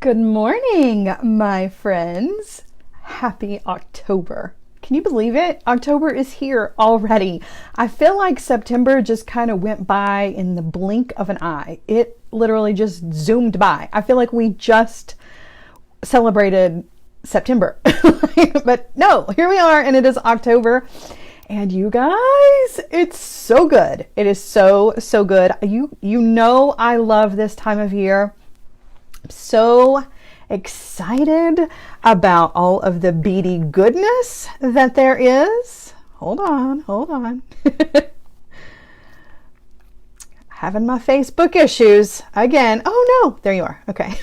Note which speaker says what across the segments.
Speaker 1: Good morning, my friends. Happy October. Can you believe it? October is here already. I feel like September just kind of went by in the blink of an eye. It literally just zoomed by. I feel like we just celebrated September. But no, here we are and it is October. And you guys, it's so good. It is so good. You know I love this time of year. I'm so excited about all of the beady goodness that there is. Hold on. Having my Facebook issues again. Oh no, there you are. Okay.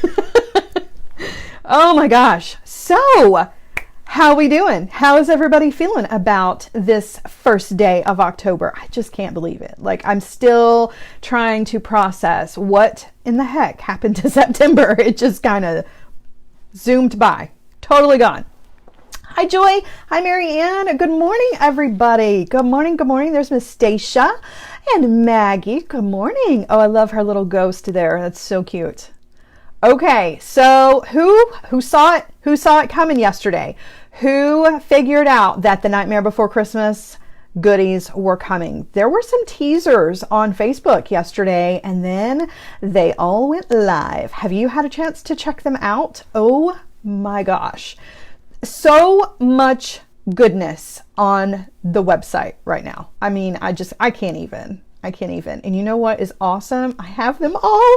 Speaker 1: Oh my gosh. So, how we doing? How is everybody feeling about this first day of October? I just can't believe it. Like, I'm still trying to process what in the heck happened to September. It just kind of zoomed by. Totally gone. Hi, Joy. Hi, Mary Ann. Good morning, everybody. Good morning. There's Miss Stacia and Maggie. Good morning. Oh, I love her little ghost there. That's so cute. Okay, so who saw it? Who saw it coming yesterday? Who figured out that the Nightmare Before Christmas goodies were coming? There were some teasers on Facebook yesterday, and then they all went live. Have you had a chance to check them out? Oh my gosh. So much goodness on the website right now. I mean, I can't even. And you know what is awesome? I have them all.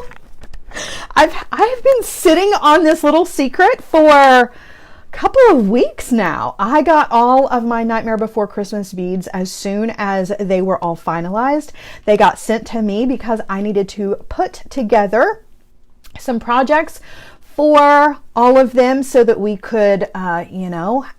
Speaker 1: I've been sitting on this little secret for a couple of weeks now. I got all of my Nightmare Before Christmas beads as soon as they were all finalized. They got sent to me because I needed to put together some projects for all of them so that we could,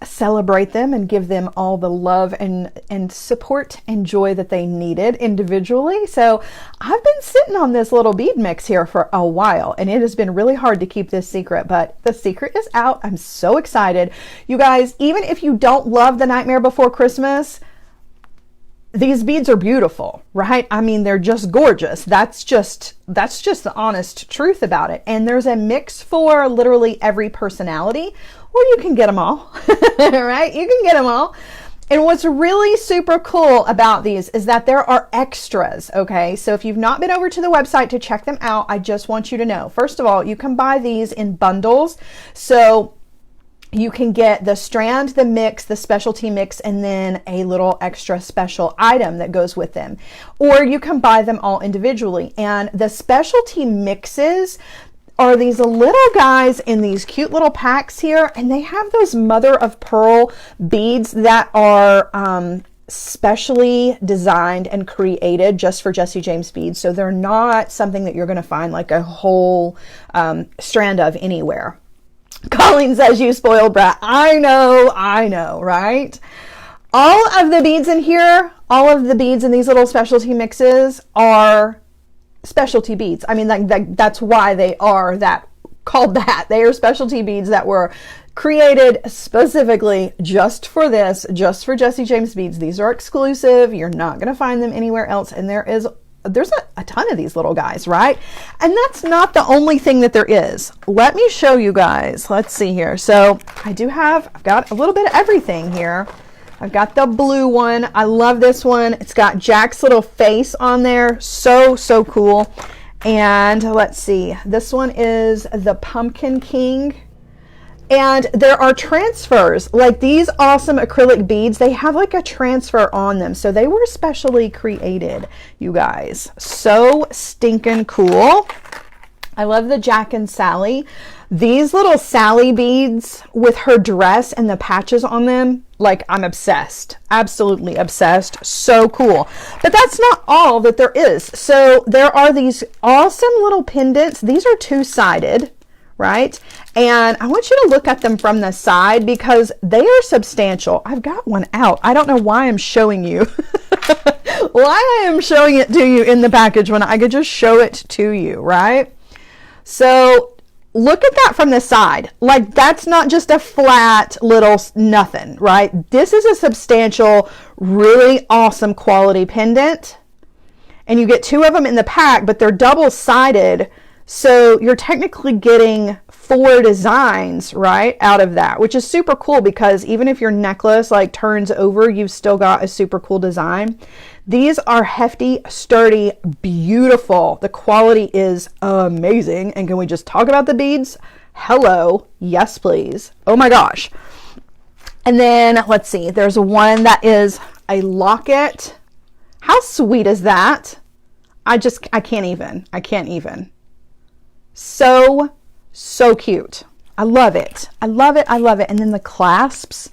Speaker 1: celebrate them and give them all the love and support and joy that they needed individually. So I've been sitting on this little bead mix here for a while, and it has been really hard to keep this secret, but the secret is out. I'm so excited. You guys, even if you don't love the Nightmare Before Christmas, these beads are beautiful, right? I mean, they're just gorgeous. That's just the honest truth about it. And there's a mix for literally every personality, or you can get them all, right? You can get them all. And what's really super cool about these is that there are extras, okay? So if you've not been over to the website to check them out, I just want you to know, first of all, you can buy these in bundles. So you can get the strand, the mix, the specialty mix, and then a little extra special item that goes with them. Or you can buy them all individually. And the specialty mixes are these little guys in these cute little packs here. And they have those mother of pearl beads that are specially designed and created just for Jesse James beads. So they're not something that you're going to find like a whole strand of anywhere. Colleen says, you spoiled brat. I know, right? All of the beads in here, all of the beads in these little specialty mixes are specialty beads. I mean, that's why they are called that. They are specialty beads that were created specifically just for this, just for Jesse James beads. These are exclusive. You're not going to find them anywhere else. And there's a ton of these little guys, right? And that's not the only thing that there is. Let me show you guys. Let's see here. So I've got a little bit of everything here. I've got the blue one. I love this one. It's got Jack's little face on there. So cool. And let's see. This one is the Pumpkin King. And there are transfers, like these awesome acrylic beads, they have like a transfer on them. So they were specially created, you guys. So stinking cool. I love the Jack and Sally. These little Sally beads with her dress and the patches on them, like I'm obsessed, absolutely obsessed. So cool. But that's not all that there is. So there are these awesome little pendants. These are two-sided, right? And I want you to look at them from the side because they are substantial. I've got one out. I don't know why I'm showing you. Why I am showing it to you in the package when I could just show it to you, right? So look at that from the side. Like, that's not just a flat little nothing, right? This is a substantial, really awesome quality pendant. And you get two of them in the pack, but they're double-sided. So you're technically getting 4 designs, right, out of that, which is super cool because even if your necklace like turns over, you've still got a super cool design. These are hefty, sturdy, beautiful. The quality is amazing. And can we just talk about the beads? Hello. Yes, please. Oh my gosh. And then let's see, there's one that is a locket. How sweet is that? I can't even. So cute. I love it. I love it. I love it. And then the clasps.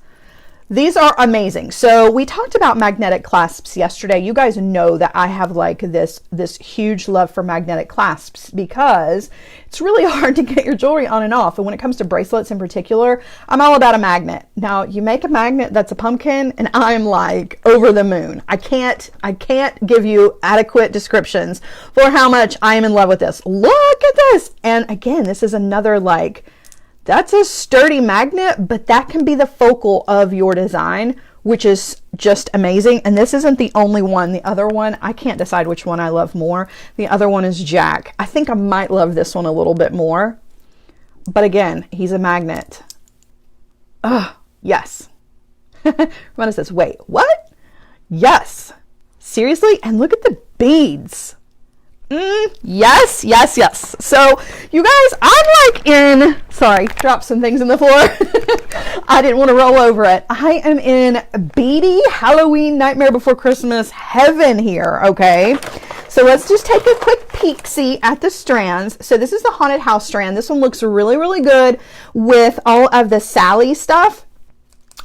Speaker 1: These are amazing. So we talked about magnetic clasps yesterday. You guys know that I have like this huge love for magnetic clasps because it's really hard to get your jewelry on and off. And when it comes to bracelets in particular, I'm all about a magnet. Now you make a magnet that's a pumpkin and I'm like over the moon. I can't give you adequate descriptions for how much I am in love with this. Look at this. And again, this is another like, that's a sturdy magnet, but that can be the focal of your design, which is just amazing. And this isn't the only one. The other one, I can't decide which one I love more. The other one is Jack. I think I might love this one a little bit more. But again, he's a magnet. Oh, yes. Ramona says, wait, what? Yes. Seriously? And look at the beads. Yes. So you guys, I'm like sorry, dropped some things in the floor. I didn't want to roll over it. I am in beady Halloween Nightmare Before Christmas heaven here. Okay. So let's just take a quick peek-see at the strands. So this is the Haunted House strand. This one looks really, really good with all of the Sally stuff.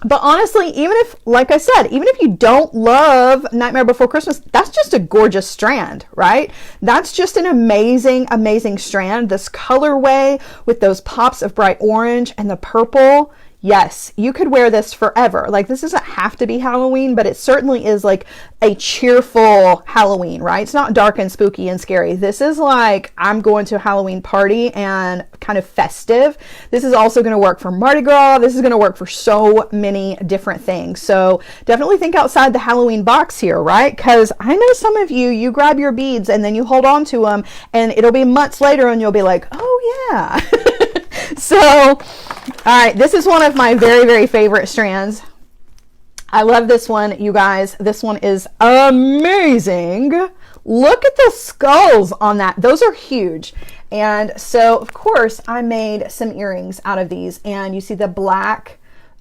Speaker 1: But honestly, even if, like I said, even if you don't love Nightmare Before Christmas, that's just a gorgeous strand, right? That's just an amazing, amazing strand. This colorway with those pops of bright orange and the purple. Yes, you could wear this forever. Like this doesn't have to be Halloween, but it certainly is like a cheerful Halloween, right? It's not dark and spooky and scary. This is like, I'm going to a Halloween party and kind of festive. This is also going to work for Mardi Gras. This is going to work for so many different things. So definitely think outside the Halloween box here, right? Because I know some of you grab your beads and then you hold on to them and it'll be months later and you'll be like, oh yeah. So, all right, this is one of my very, very favorite strands. I love this one, you guys. This one is amazing. Look at the skulls on that. Those are huge. And so, of course, I made some earrings out of these. And you see the black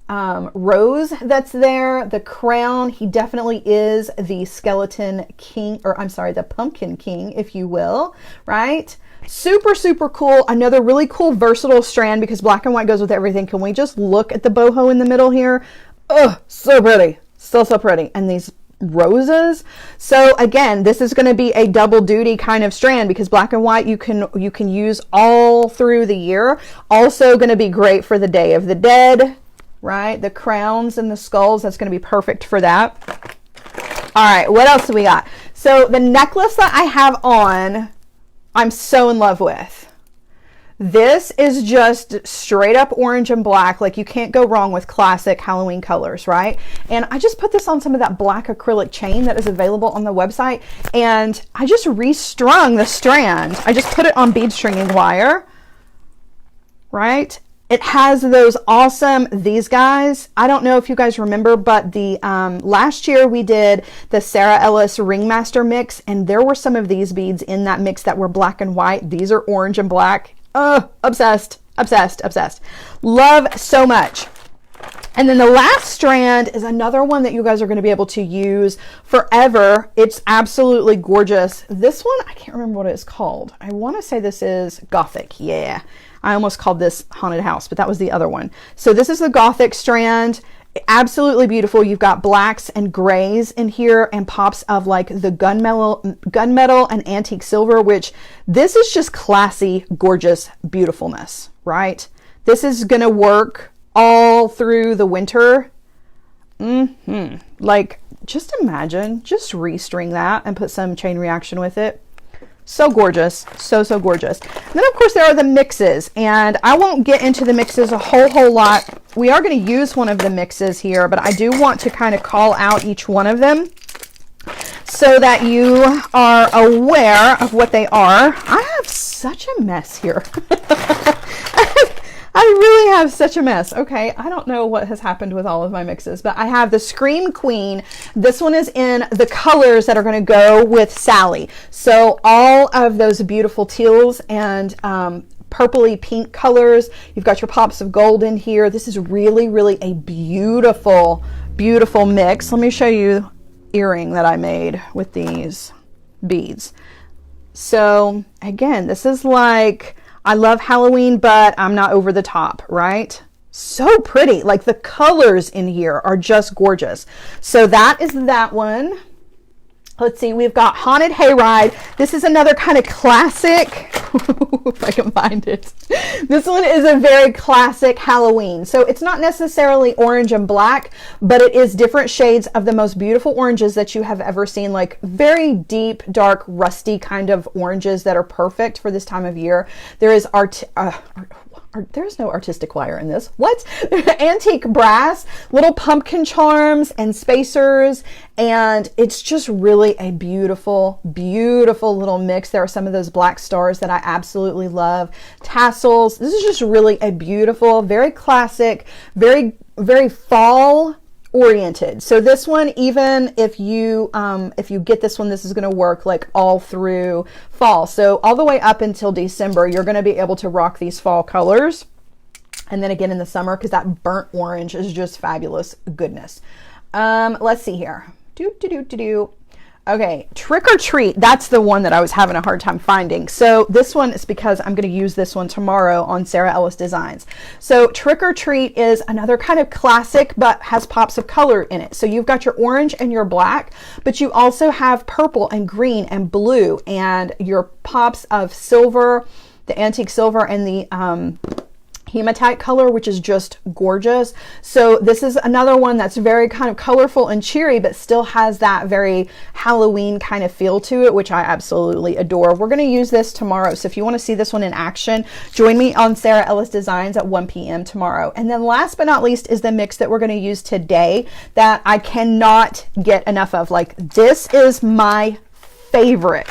Speaker 1: rose that's there, the crown. He definitely is the skeleton king, or I'm sorry, the pumpkin king, if you will, right? Super, super cool. Another really cool, versatile strand because black and white goes with everything. Can we just look at the boho in the middle here? Oh, so pretty. So pretty. And these roses. So again, this is going to be a double duty kind of strand because black and white you can use all through the year. Also going to be great for the Day of the Dead, right? The crowns and the skulls, that's going to be perfect for that. All right, what else do we got? So the necklace that I have on, I'm so in love with. This is just straight up orange and black. Like you can't go wrong with classic Halloween colors, right? And I just put this on some of that black acrylic chain that is available on the website. And I just restrung the strand. I just put it on bead stringing wire, right? It has those awesome, these guys. I don't know if you guys remember, but the last year we did the Sarah Ellis Ringmaster mix, and there were some of these beads in that mix that were black and white. These are orange and black. Oh, obsessed, obsessed, obsessed. Love so much. And then the last strand is another one that you guys are going to be able to use forever. It's absolutely gorgeous. This one, I can't remember what it's called. I want to say this is Gothic. Yeah. I almost called this Haunted House, but that was the other one. So this is the Gothic strand. Absolutely beautiful. You've got blacks and grays in here and pops of like the gunmetal and antique silver, which this is just classy, gorgeous beautifulness, right? This is going to work all through the winter. Like just imagine, just restring that and put some chain reaction with it. So gorgeous. So gorgeous. And then of course there are the mixes, and I won't get into the mixes a whole lot. We are going to use one of the mixes here, but I do want to kind of call out each one of them. so that you are aware of what they are. I have such a mess here. I really have such a mess. Okay, I don't know what has happened with all of my mixes, but I have the Scream Queen. This one is in the colors that are going to go with Sally. So all of those beautiful teals and purpley pink colors. You've got your pops of gold in here. This is really, really a beautiful, beautiful mix. Let me show you earring that I made with these beads. So again, this is like, I love Halloween, but I'm not over the top, right? So pretty. Like the colors in here are just gorgeous. So that is that one. Let's see, we've got Haunted Hayride. This is another kind of classic, if I can find it. This one is a very classic Halloween. So it's not necessarily orange and black, but it is different shades of the most beautiful oranges that you have ever seen, like very deep, dark, rusty kind of oranges that are perfect for this time of year. There is there's no artistic wire in this. What? Antique brass, little pumpkin charms and spacers, and it's just really a beautiful, beautiful little mix. There are some of those black stars that I absolutely love. Tassels. This is just really a beautiful, very classic, very, very fall oriented. So this one, even if you get this one, this is going to work like all through fall. So all the way up until December, you're going to be able to rock these fall colors. And then again in the summer, because that burnt orange is just fabulous goodness. Let's see here. Okay, Trick or Treat. That's the one that I was having a hard time finding. So this one is because I'm going to use this one tomorrow on Sarah Ellis Designs. So Trick or Treat is another kind of classic, but has pops of color in it. So you've got your orange and your black, but you also have purple and green and blue and your pops of silver, the antique silver and the hematite color, which is just gorgeous. So this is another one that's very kind of colorful and cheery, but still has that very Halloween kind of feel to it, which I absolutely adore. We're going to use this tomorrow. So if you want to see this one in action, join me on Sarah Ellis Designs at 1 p.m. tomorrow. And then last but not least is the mix that we're going to use today that I cannot get enough of. Like, this is my favorite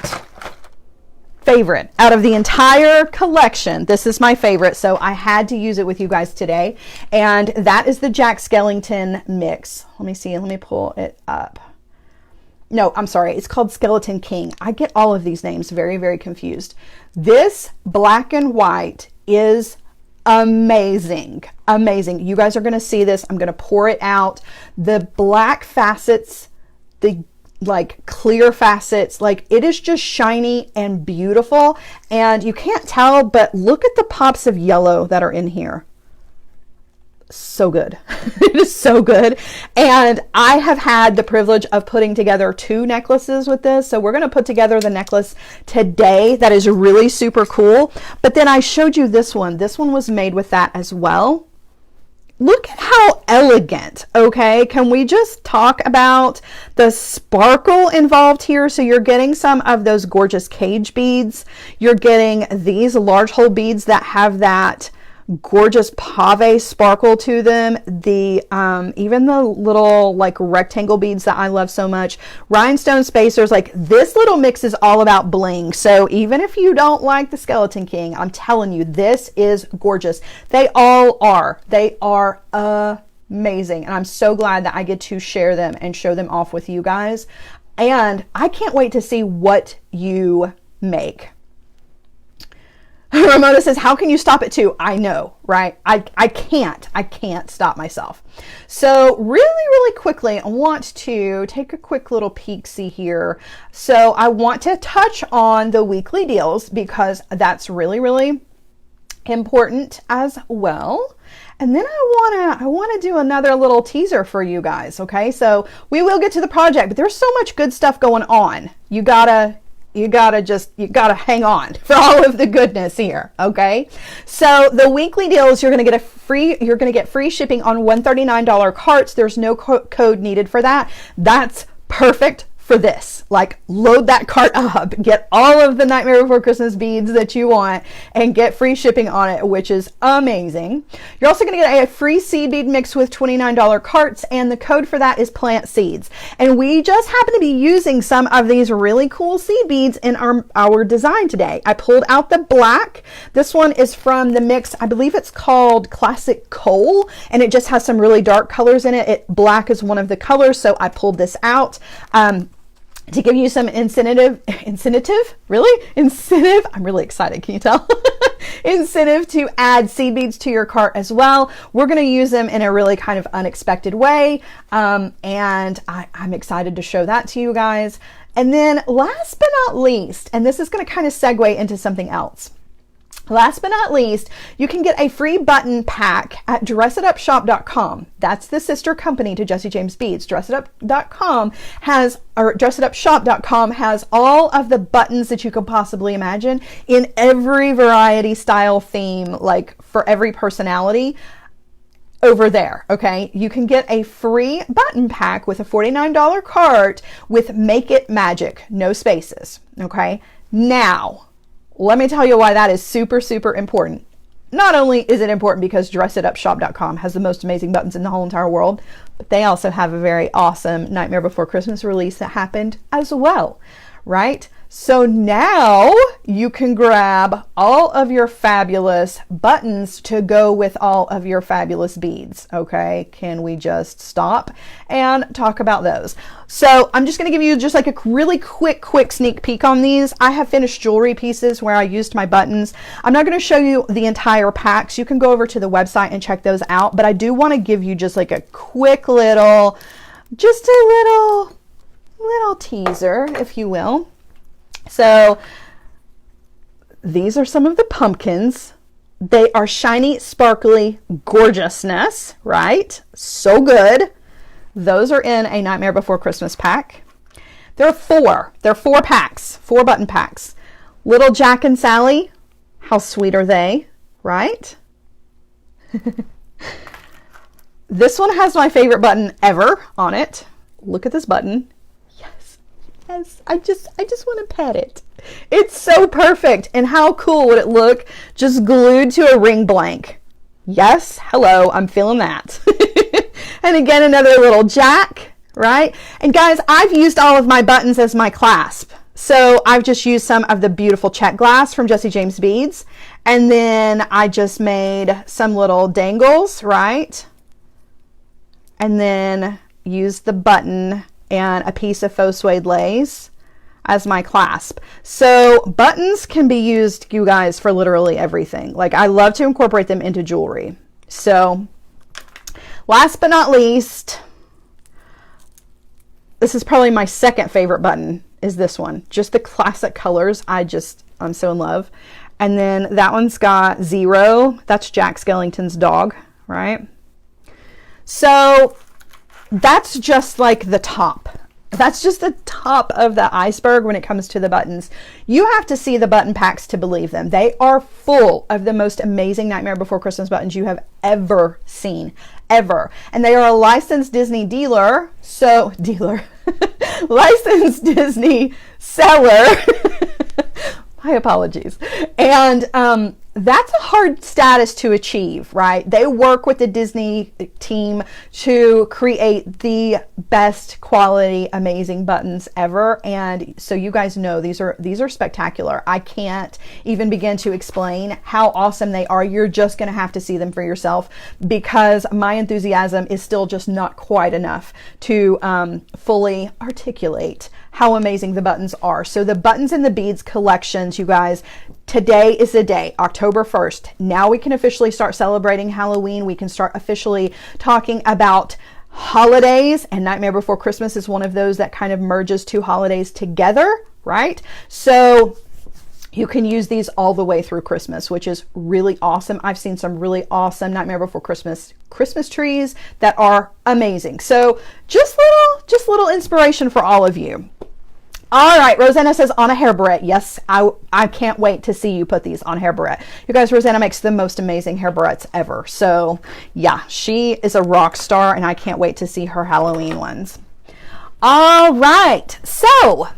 Speaker 1: out of the entire collection. This is my favorite, so I had to use it with you guys today, and that is the Jack Skellington mix. Let me see, let me pull it up. No, I'm sorry, it's called Skeleton King. I get all of these names very, very confused. This black and white is amazing, amazing. You guys are going to see this. I'm going to pour it out. The black facets, the like clear facets, like it is just shiny and beautiful, and you can't tell, but look at the pops of yellow that are in here. So good. It is so good. And I have had the privilege of putting together 2 necklaces with this. So we're going to put together the necklace today that is really super cool. But then I showed you this one. This one was made with that as well. Look at how elegant, okay? Can we just talk about the sparkle involved here? So you're getting some of those gorgeous cage beads. You're getting these large hole beads that have that gorgeous pave sparkle to them. The even the little like rectangle beads that I love so much. Rhinestone spacers. Like, this little mix is all about bling. So even if you don't like the Skeleton King, I'm telling you, this is gorgeous. They all are. They are amazing. And I'm so glad that I get to share them and show them off with you guys. And I can't wait to see what you make. Ramona says, how can you stop it too? I know, right? I can't stop myself. So really quickly, I want to take a quick little peek-see here. So I want to touch on the weekly deals because that's really important as well. And then I want to do another little teaser for you guys. Okay. So we will get to the project, but there's so much good stuff going on. You gotta hang on for all of the goodness here. Okay. So the weekly deals, you're going to get free shipping on $139 carts. There's no code needed for that. That's perfect for this. Like, load that cart up, get all of the Nightmare Before Christmas beads that you want, and get free shipping on it, which is amazing. You're also going to get a free seed bead mix with $29 carts, and the code for that is plant seeds. And we just happen to be using some of these really cool seed beads in our design today. I pulled out the black. This one is from the mix, I believe it's called Classic Coal, and it just has some really dark colors in it. Black is one of the colors, so I pulled this out. To give you some incentive, I'm really excited, can you tell? Incentive to add seed beads to your cart as well. We're going to use them in a really kind of unexpected way, and I'm excited to show that to you guys. And then last but not least, and this is going to kind of segue into something else. Last but not least, you can get a free button pack at dressidupshop.com. That's the sister company to Jesse James Beads. Dressidupshop.com has all of the buttons that you could possibly imagine in every variety, style, theme, like for every personality over there. Okay. You can get a free button pack with a $49 cart with Make It Magic, no spaces. Okay. Now, let me tell you why that is super, super important. Not only is it important because dressidupshop.com has the most amazing buttons in the whole entire world, but they also have a very awesome Nightmare Before Christmas release that happened as well, right? So now you can grab all of your fabulous buttons to go with all of your fabulous beads. Okay, can we just stop and talk about those? So I'm just going to give you just like a really quick sneak peek on these. I have finished jewelry pieces where I used my buttons. I'm not going to show you the entire packs. You can go over to the website and check those out, but I do want to give you just like a quick little, just a little teaser, if you will. So these are some of the pumpkins. They are shiny, sparkly gorgeousness, right? So good. Those are in a Nightmare Before Christmas pack. There are four. There are 4 packs, 4 button packs. Little Jack and Sally, how sweet are they, right? This one has my favorite button ever on it. Look at this button. Yes, I just want to pet it. It's so perfect. And how cool would it look just glued to a ring blank? Yes, hello, I'm feeling that. And again, another little Jack, right? And guys, I've used all of my buttons as my clasp. So I've just used some of the beautiful check glass from Jesse James Beads. And then I just made some little dangles, right? And then used the button and a piece of faux suede lace as my clasp. So buttons can be used, you guys, for literally everything. Like, I love to incorporate them into jewelry. So last but not least, this is probably my second favorite button, is this one. Just the classic colors. I'm so in love. And then that one's got Zero. That's Jack Skellington's dog, right? So that's just like the top. That's just the top of the iceberg when it comes to the buttons. You have to see the button packs to believe them. They are full of the most amazing Nightmare Before Christmas buttons you have ever seen, ever. And they are a licensed Disney dealer, licensed Disney seller. My apologies. And that's a hard status to achieve, right? They work with the Disney team to create the best quality, amazing buttons ever. And so you guys know these are spectacular. I can't even begin to explain how awesome they are. You're just going to have to see them for yourself, because my enthusiasm is still just not quite enough to fully articulate how amazing the buttons are. So the Buttons and the Beads collections, you guys, today is the day, October 1st. Now we can officially start celebrating Halloween. We can start officially talking about holidays, and Nightmare Before Christmas is one of those that kind of merges 2 holidays together, right? So you can use these all the way through Christmas, which is really awesome. I've seen some really awesome Nightmare Before Christmas trees that are amazing. So just little inspiration for all of you. All right, Rosanna says on a hair barrette. Yes, I can't wait to see you put these on hair barrette. You guys, Rosanna makes the most amazing hair barrettes ever. So yeah, she is a rock star, and I can't wait to see her Halloween ones. All right, so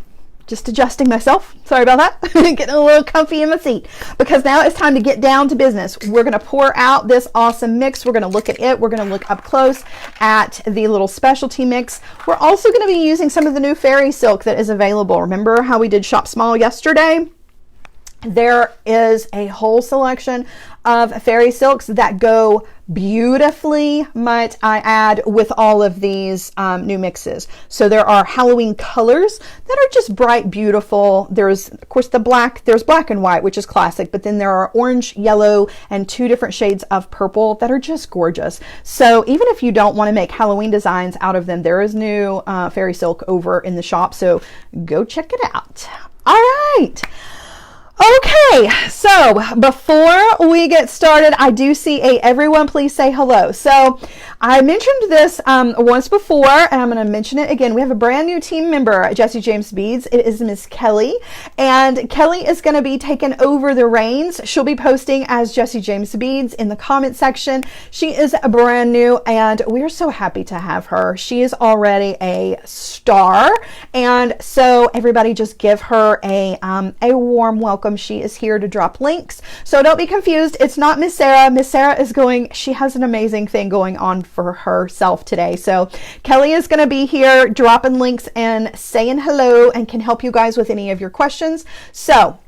Speaker 1: just adjusting myself. Sorry about that. Getting a little comfy in my seat because now it's time to get down to business. We're going to pour out this awesome mix. We're going to look at it. We're going to look up close at the little specialty mix. We're also going to be using some of the new fairy silk that is available. Remember how we did Shop Small yesterday? There is a whole selection of fairy silks that go beautifully, might I add, with all of these new mixes. So there are Halloween colors that are just bright, beautiful. There's, of course, there's black and white, which is classic, but then there are orange, yellow, and 2 different shades of purple that are just gorgeous. So even if you don't want to make Halloween designs out of them, there is new fairy silk over in the shop. So go check it out. All right. Okay, so before we get started, I do see everyone please say hello. So I mentioned this once before, and I'm going to mention it again. We have a brand new team member at Jesse James Beads. It is Miss Kelly, and Kelly is going to be taking over the reins. She'll be posting as Jesse James Beads in the comment section. She is brand new, and we're so happy to have her. She is already a star, and so everybody just give her a warm welcome. She is here to drop links. So don't be confused. It's not Miss Sarah. Miss Sarah she has an amazing thing going on for herself today. So Kelly is going to be here dropping links and saying hello and can help you guys with any of your questions. So,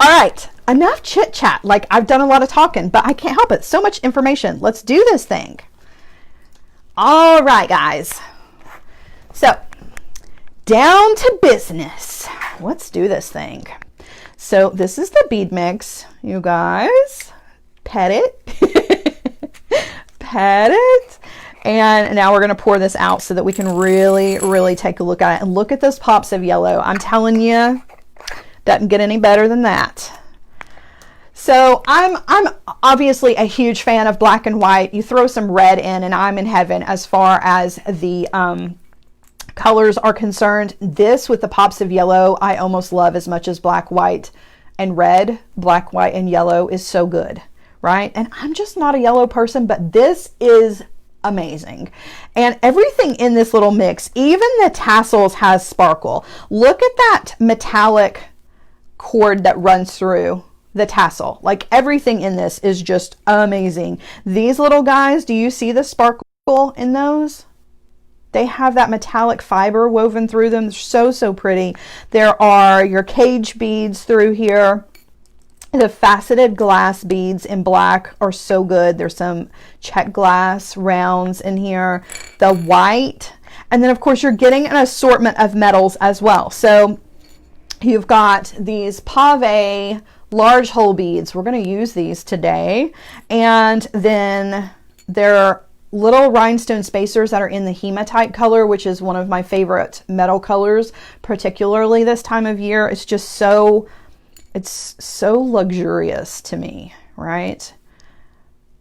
Speaker 1: all right, enough chit chat. Like I've done a lot of talking, but I can't help it. So much information. Let's do this thing. All right, guys. So down to business. Let's do this thing. So this is the bead mix, you guys. Pet it. Pet it. And now we're going to pour this out so that we can really, really take a look at it. And look at those pops of yellow. I'm telling you, doesn't get any better than that. So I'm obviously a huge fan of black and white. You throw some red in and I'm in heaven as far as the colors are concerned. This with the pops of yellow, I almost love as much as black, white, and red. Black, white, and yellow is so good, right? And I'm just not a yellow person, but this is amazing. And everything in this little mix, even the tassels has sparkle. Look at that metallic cord that runs through the tassel. Like everything in this is just amazing. These little guys, do you see the sparkle in those? They have that metallic fiber woven through them. They're so, so pretty. There are your cage beads through here. The faceted glass beads in black are so good. There's some check glass rounds in here. The white. And then, of course, you're getting an assortment of metals as well. So you've got these pave large hole beads. We're going to use these today. And then there are little rhinestone spacers that are in the hematite color, which is one of my favorite metal colors, particularly this time of year. It's just so, it's so luxurious to me, right?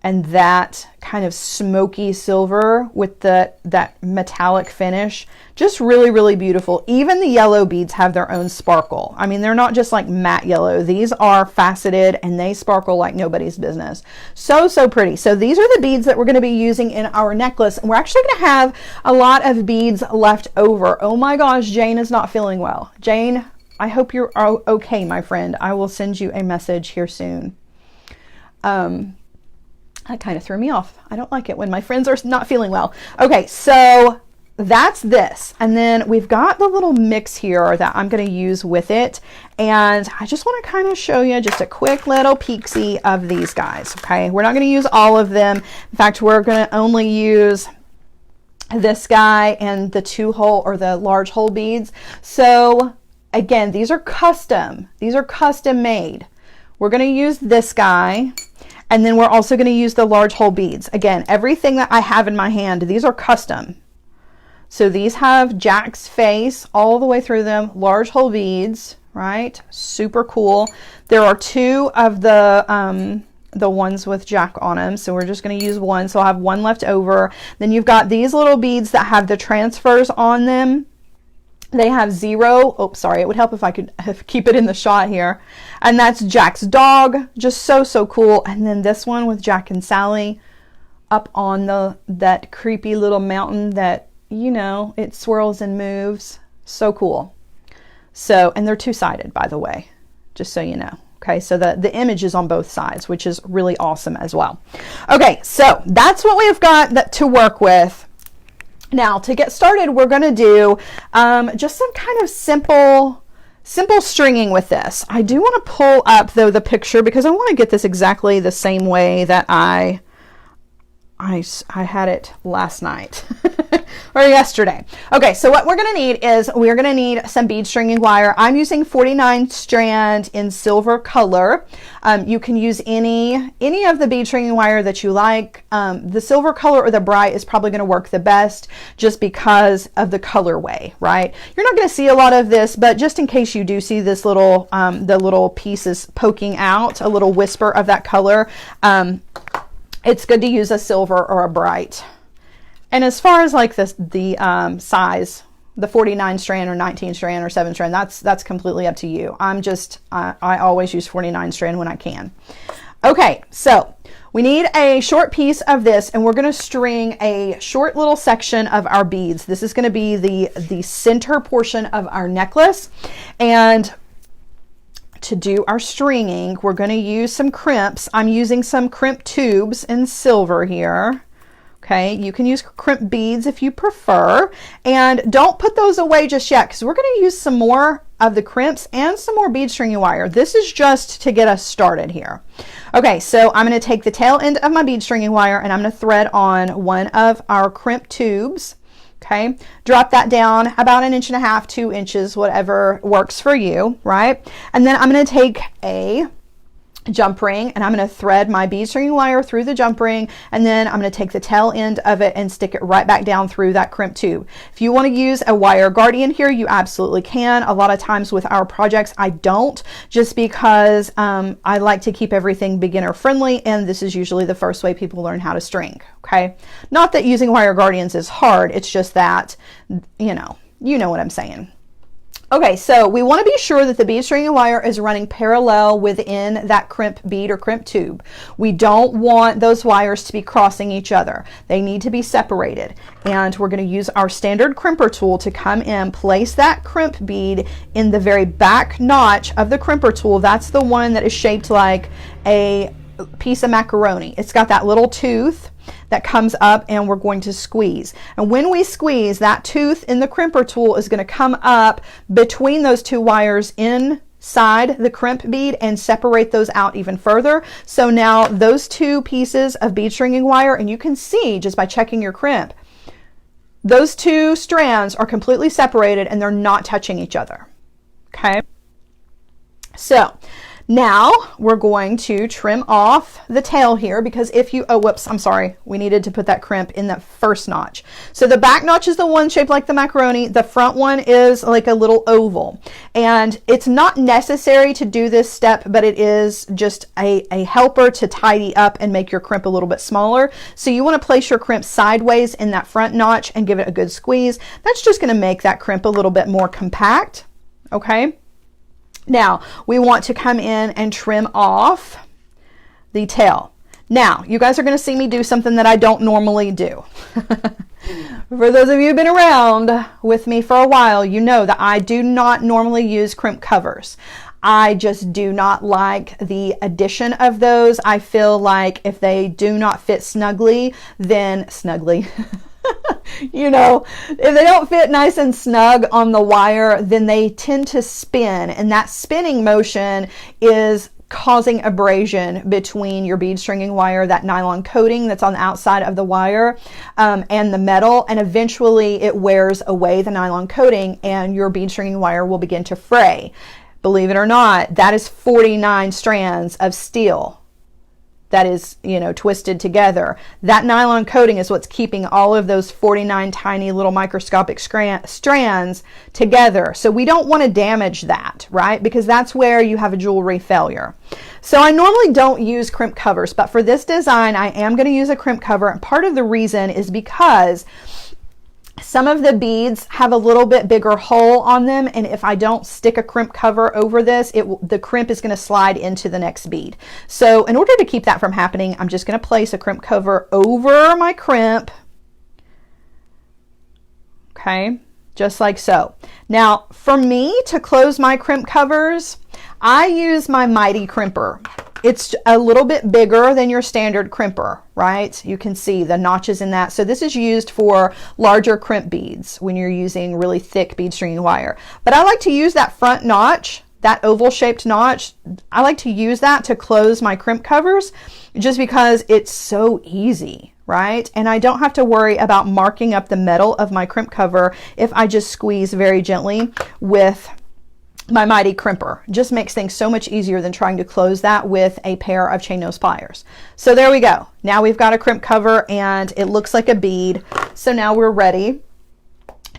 Speaker 1: And that kind of smoky silver with that metallic finish, just really, really beautiful. Even the yellow beads have their own sparkle. I mean, they're not just like matte yellow. These are faceted and they sparkle like nobody's business. So, so pretty. So these are the beads that we're going to be using in our necklace. And we're actually going to have a lot of beads left over. Oh my gosh, Jane is not feeling well. Jane, I hope you're okay, my friend. I will send you a message here soon. That kind of threw me off. I don't like it when my friends are not feeling well. Okay, so that's this. And then we've got the little mix here that I'm going to use with it. And I just want to kind of show you just a quick little peek-see of these guys. Okay, we're not going to use all of them. In fact, we're going to only use this guy and the 2-hole or the large hole beads. So again, these are custom. These are custom made. We're going to use this guy. And then we're also going to use the large hole beads. Again, everything that I have in my hand, these are custom. So these have Jack's face all the way through them, large hole beads, right? Super cool. There are 2 of the ones with Jack on them. So we're just going to use one. So I'll have one left over. Then you've got these little beads that have the transfers on them. They have 0. Oh, sorry. It would help if I could keep it in the shot here. And that's Jack's dog. Just so, so cool. And then this one with Jack and Sally up on that creepy little mountain that, you know, it swirls and moves. So cool. So, and they're two-sided, by the way, just so you know. Okay, so the image is on both sides, which is really awesome as well. Okay, so that's what we've got to work with. Now, to get started, we're going to do just some kind of simple stringing with this. I do want to pull up, though, the picture because I want to get this exactly the same way that I had it last night or yesterday. Okay, so what we're going to need is we're going to need some bead stringing wire. I'm using 49 strand in silver color. You can use any of the bead stringing wire that you like. The silver color or the bright is probably going to work the best just because of the colorway, right? You're not going to see a lot of this, but just in case you do see this little, the little pieces poking out, a little whisper of that color, it's good to use a silver or a bright. And as far as like the size, the 49 strand or 19 strand or 7 strand, that's completely up to you. I always use 49 strand when I can. Okay, so we need a short piece of this, and we're going to string a short little section of our beads. This is going to be the center portion of our necklace. And to do our stringing, we're going to use some crimps. I'm using some crimp tubes in silver here. Okay, you can use crimp beads if you prefer, and don't put those away just yet because we're going to use some more of the crimps and some more bead stringing wire. This is just to get us started here. Okay, so I'm going to take the tail end of my bead stringing wire and I'm going to thread on one of our crimp tubes. Okay, drop that down about 1.5 inches, 2 inches, whatever works for you, right? And then I'm going to take a jump ring and I'm going to thread my bead stringing wire through the jump ring, and then I'm going to take the tail end of it and stick it right back down through that crimp tube. If you want to use a wire guardian here, you absolutely can. A lot of times with our projects I don't, just because I like to keep everything beginner friendly, and this is usually the first way people learn how to string. Okay, not that using wire guardians is hard, it's just that you know what I'm saying. Okay, so we want to be sure that the bead stringing wire is running parallel within that crimp bead or crimp tube. We don't want those wires to be crossing each other. They need to be separated. And we're going to use our standard crimper tool to come in, place that crimp bead in the very back notch of the crimper tool. That's the one that is shaped like a piece of macaroni. It's got that little tooth that comes up, and we're going to squeeze. And when we squeeze, that tooth in the crimper tool is going to come up between those two wires inside the crimp bead and separate those out even further. So now those two pieces of bead stringing wire, and you can see just by checking your crimp, those two strands are completely separated and they're not touching each other. Okay, so now we're going to trim off the tail here, because if you, oh, whoops, I'm sorry. We needed to put that crimp in that first notch. So the back notch is the one shaped like the macaroni. The front one is like a little oval. And it's not necessary to do this step, but it is just a helper to tidy up and make your crimp a little bit smaller. So you want to place your crimp sideways in that front notch and give it a good squeeze. That's just going to make that crimp a little bit more compact. Okay. Now, we want to come in and trim off the tail. Now, you guys are going to see me do something that I don't normally do. For those of you who've been around with me for a while, you know that I do not normally use crimp covers. I just do not like the addition of those. I feel like if they do not fit snugly, then you know, if they don't fit nice and snug on the wire, then they tend to spin, and that spinning motion is causing abrasion between your bead stringing wire, that nylon coating that's on the outside of the wire, and the metal, and eventually it wears away the nylon coating and your bead stringing wire will begin to fray. Believe it or not, that is 49 strands of steel that is, you know, twisted together. That nylon coating is what's keeping all of those 49 tiny little microscopic strands together. So we don't want to damage that, right? Because that's where you have a jewelry failure. So I normally don't use crimp covers, but for this design, I am going to use a crimp cover. And part of the reason is because some of the beads have a little bit bigger hole on them, and if I don't stick a crimp cover over this, the crimp is going to slide into the next bead. So in order to keep that from happening, I'm just going to place a crimp cover over my crimp Okay, just like so. Now, for me to close my crimp covers, I use my Mighty Crimper. It's a little bit bigger than your standard crimper, right? You can see the notches in that. So this is used for larger crimp beads when you're using really thick bead stringing wire. But I like to use that front notch, that oval shaped notch. I like to use that to close my crimp covers just because it's so easy, right? And I don't have to worry about marking up the metal of my crimp cover if I just squeeze very gently with my Mighty Crimper. Just makes things so much easier than trying to close that with a pair of chain nose pliers. So there we go. Now we've got a crimp cover and it looks like a bead. So now we're ready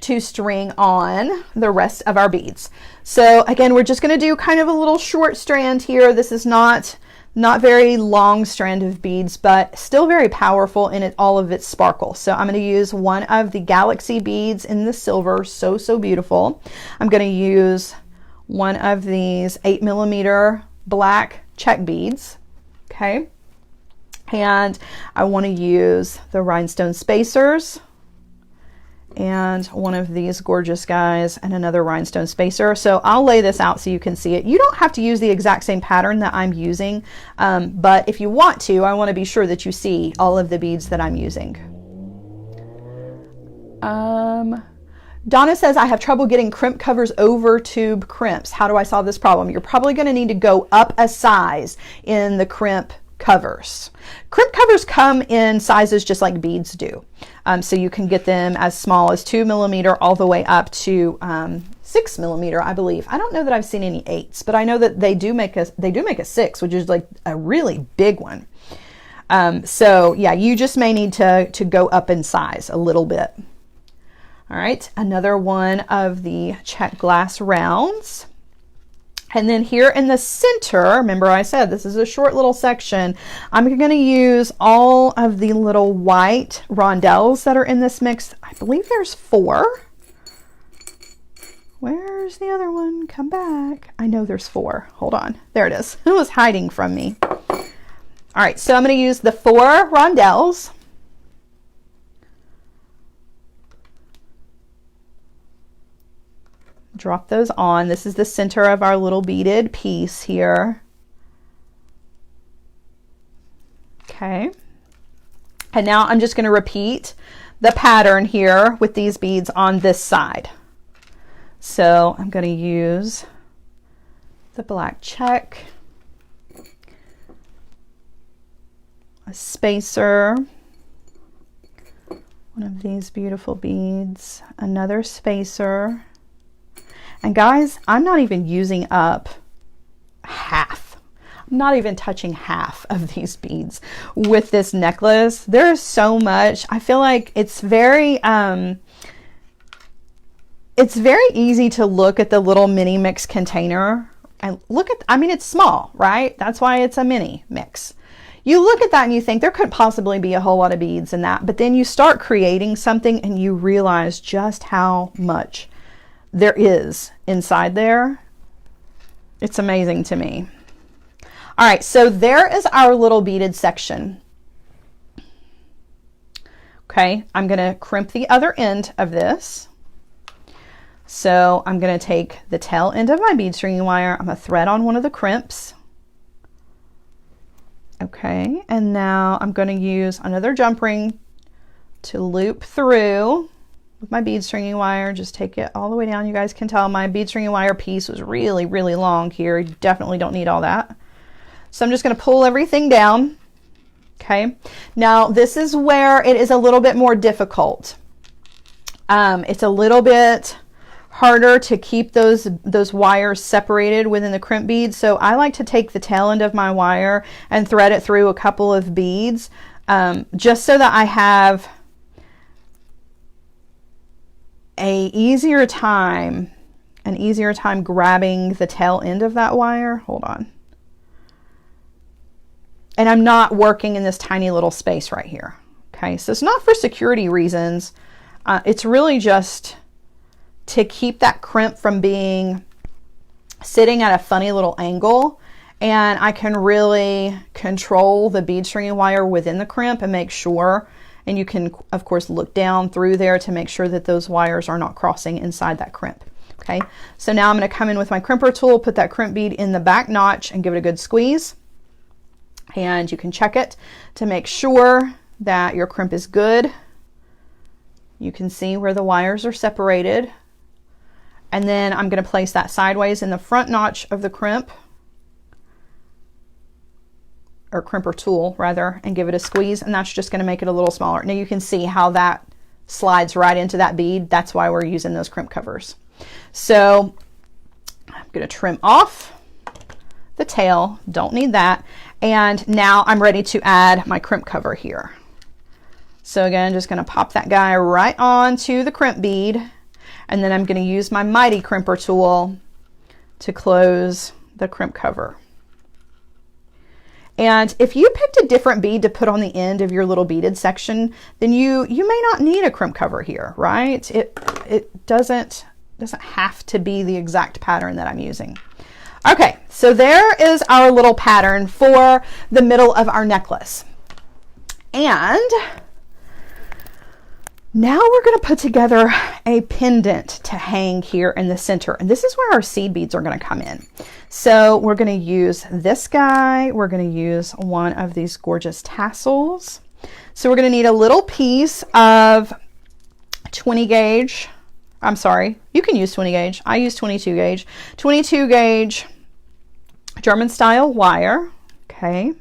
Speaker 1: to string on the rest of our beads. So again, we're just going to do kind of a little short strand here. This is not very long strand of beads, but still very powerful in all of its sparkle. So I'm going to use one of the Galaxy beads in the silver. So beautiful. I'm going to use one of these 8mm black check beads. Okay. And I want to use the rhinestone spacers and one of these gorgeous guys and another rhinestone spacer. So I'll lay this out so you can see it. You don't have to use the exact same pattern that I'm using, but if you want to, I want to be sure that you see all of the beads that I'm using. Donna says, I have trouble getting crimp covers over tube crimps. How do I solve this problem? You're probably going to need to go up a size in the crimp covers. Crimp covers come in sizes just like beads do. So you can get them as small as 2mm all the way up to 6mm, I believe. I don't know that I've seen any 8s, but I know that they do make a 6, which is like a really big one. So yeah, you just may need to go up in size a little bit. All right, another one of the check glass rounds. And then here in the center, remember I said this is a short little section, I'm going to use all of the little white rondelles that are in this mix. I believe there's 4. Where's the other one? Come back. I know there's 4. Hold on. There it is. It was hiding from me. All right, so I'm going to use the 4 rondelles. Drop those on. This is the center of our little beaded piece here. Okay. And now I'm just going to repeat the pattern here with these beads on this side. So I'm going to use the black check, a spacer, one of these beautiful beads, another spacer. And guys, I'm not even using up half. I'm not even touching half of these beads with this necklace. There's so much. I feel like it's very easy to look at the little mini mix container and look at, I mean, it's small, right? That's why it's a mini mix. You look at that and you think there couldn't possibly be a whole lot of beads in that, but then you start creating something and you realize just how much there is inside there. It's amazing to me. All right, so there is our little beaded section. Okay, I'm gonna crimp the other end of this. So I'm gonna take the tail end of my bead stringing wire, I'm gonna thread on one of the crimps. Okay, and now I'm gonna use another jump ring to loop through with my bead stringing wire. Just take it all the way down. You guys can tell my bead stringing wire piece was really long here. You definitely don't need all that. So I'm just going to pull everything down. Okay. Now this is where it is a little bit more difficult. It's a little bit harder to keep those wires separated within the crimp beads. So I like to take the tail end of my wire and thread it through a couple of beads, just so that I have an easier time grabbing the tail end of that wire. Hold on. And I'm not working in this tiny little space right here. Okay, so it's not for security reasons. It's really just to keep that crimp from being sitting at a funny little angle, and I can really control the bead stringing wire within the crimp and make sure And you can, of course, look down through there to make sure that those wires are not crossing inside that crimp. Okay, so now I'm going to come in with my crimper tool, put that crimp bead in the back notch and give it a good squeeze. And you can check it to make sure that your crimp is good. You can see where the wires are separated. And then I'm going to place that sideways in the front notch of the crimp, or crimper tool rather, and give it a squeeze, and that's just going to make it a little smaller. Now you can see how that slides right into that bead. That's why we're using those crimp covers. So I'm going to trim off the tail, don't need that. And now I'm ready to add my crimp cover here. So again, just going to pop that guy right onto the crimp bead, and then I'm going to use my mighty crimper tool to close the crimp cover. And if you picked a different bead to put on the end of your little beaded section, then you may not need a crimp cover here, right? It doesn't have to be the exact pattern that I'm using. Okay, so there is our little pattern for the middle of our necklace. And now we're going to put together a pendant to hang here in the center. And this is where our seed beads are going to come in. So we're going to use this guy. We're going to use one of these gorgeous tassels. So we're going to need a little piece of 20 gauge. I'm sorry, you can use 20 gauge. I use 22 gauge. 22 gauge German style wire. Okay.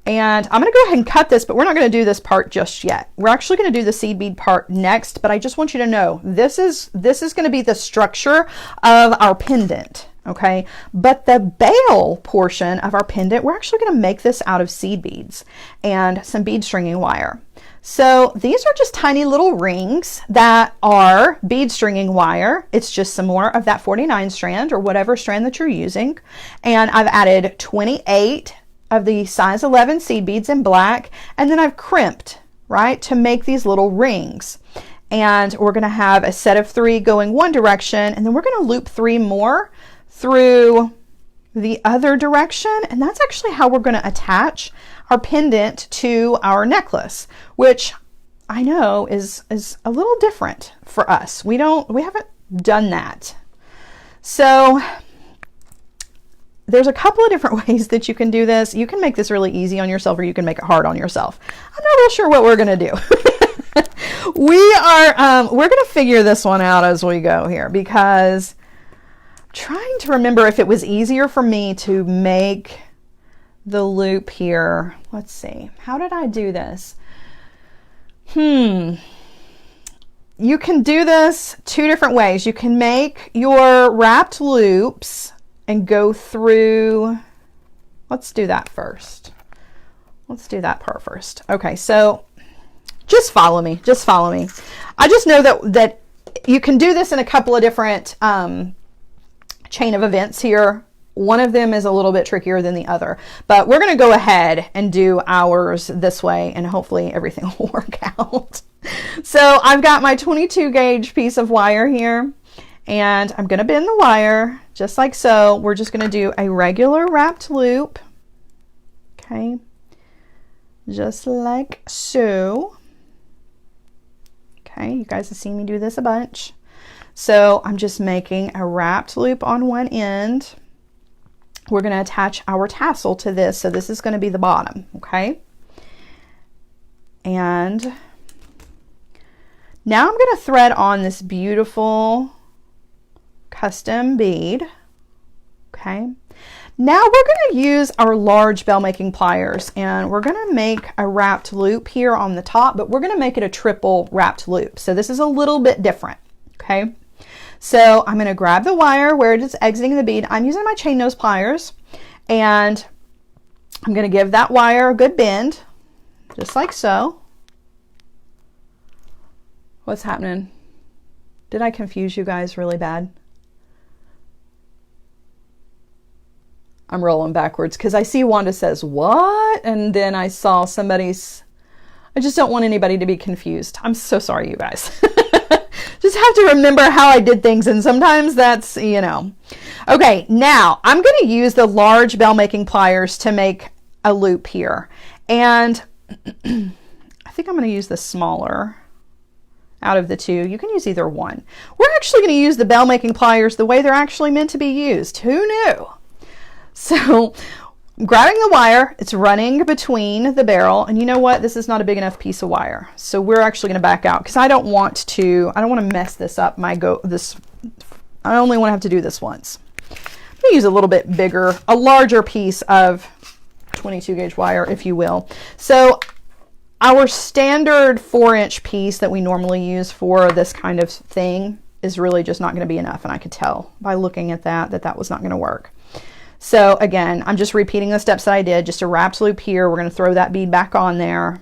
Speaker 1: And I'm going to go ahead and cut this, but we're not going to do this part just yet. We're actually going to do the seed bead part next, but I just want you to know this is going to be the structure of our pendant. Okay, but the bail portion of our pendant, we're actually going to make this out of seed beads and some bead stringing wire. So these are just tiny little rings that are bead stringing wire. It's just some more of that 49 strand or whatever strand that you're using. And I've added 28 of the size 11 seed beads in black, and then I've crimped, right, to make these little rings. And we're going to have a set of 3 going one direction, and then we're going to loop 3 more through the other direction, and that's actually how we're going to attach our pendant to our necklace, which I know is a little different for us. We haven't done that. So there's a couple of different ways that you can do this. You can make this really easy on yourself, or you can make it hard on yourself. I'm not real sure what we're going to do. We're going to figure this one out as we go here, because trying to remember if it was easier for me to make the loop here. Let's see. How did I do this? You can do this 2 different ways. You can make your wrapped loops and go through. Let's do that first. Let's do that part first. Okay, so just follow me. Just follow me. I just know that you can do this in a couple of different chain of events here. One of them is a little bit trickier than the other, but we're going to go ahead and do ours this way, and hopefully everything will work out. So I've got my 22 gauge piece of wire here, and I'm going to bend the wire just like so. We're just going to do a regular wrapped loop. Okay. Just like so. Okay. You guys have seen me do this a bunch. So I'm just making a wrapped loop on one end. We're going to attach our tassel to this. So this is going to be the bottom. Okay. And now I'm going to thread on this beautiful custom bead. Okay. Now we're going to use our large bell making pliers, and we're going to make a wrapped loop here on the top, but we're going to make it a triple wrapped loop. So this is a little bit different. Okay. So I'm going to grab the wire where it is exiting the bead. I'm using my chain nose pliers, and I'm going to give that wire a good bend, just like so. What's happening? Did I confuse you guys really bad? I'm rolling backwards because I see Wanda says, what? And then I saw somebody's, I just don't want anybody to be confused. I'm so sorry, you guys. Just have to remember how I did things, and sometimes that's, you know. Okay, now I'm going to use the large bell making pliers to make a loop here. And I think I'm going to use the smaller out of the two. You can use either one. We're actually going to use the bell making pliers the way they're actually meant to be used. Who knew? So grabbing the wire, it's running between the barrel, and you know what? This is not a big enough piece of wire. So we're actually going to back out because I don't want to mess this up. I only want to have to do this once. I'm going to use a little bit bigger, a larger piece of 22 gauge wire, if you will. So our standard 4-inch piece that we normally use for this kind of thing is really just not going to be enough. And I could tell by looking at that was not going to work. So again, I'm just repeating the steps that I did, just a wrapped loop here. We're going to throw that bead back on there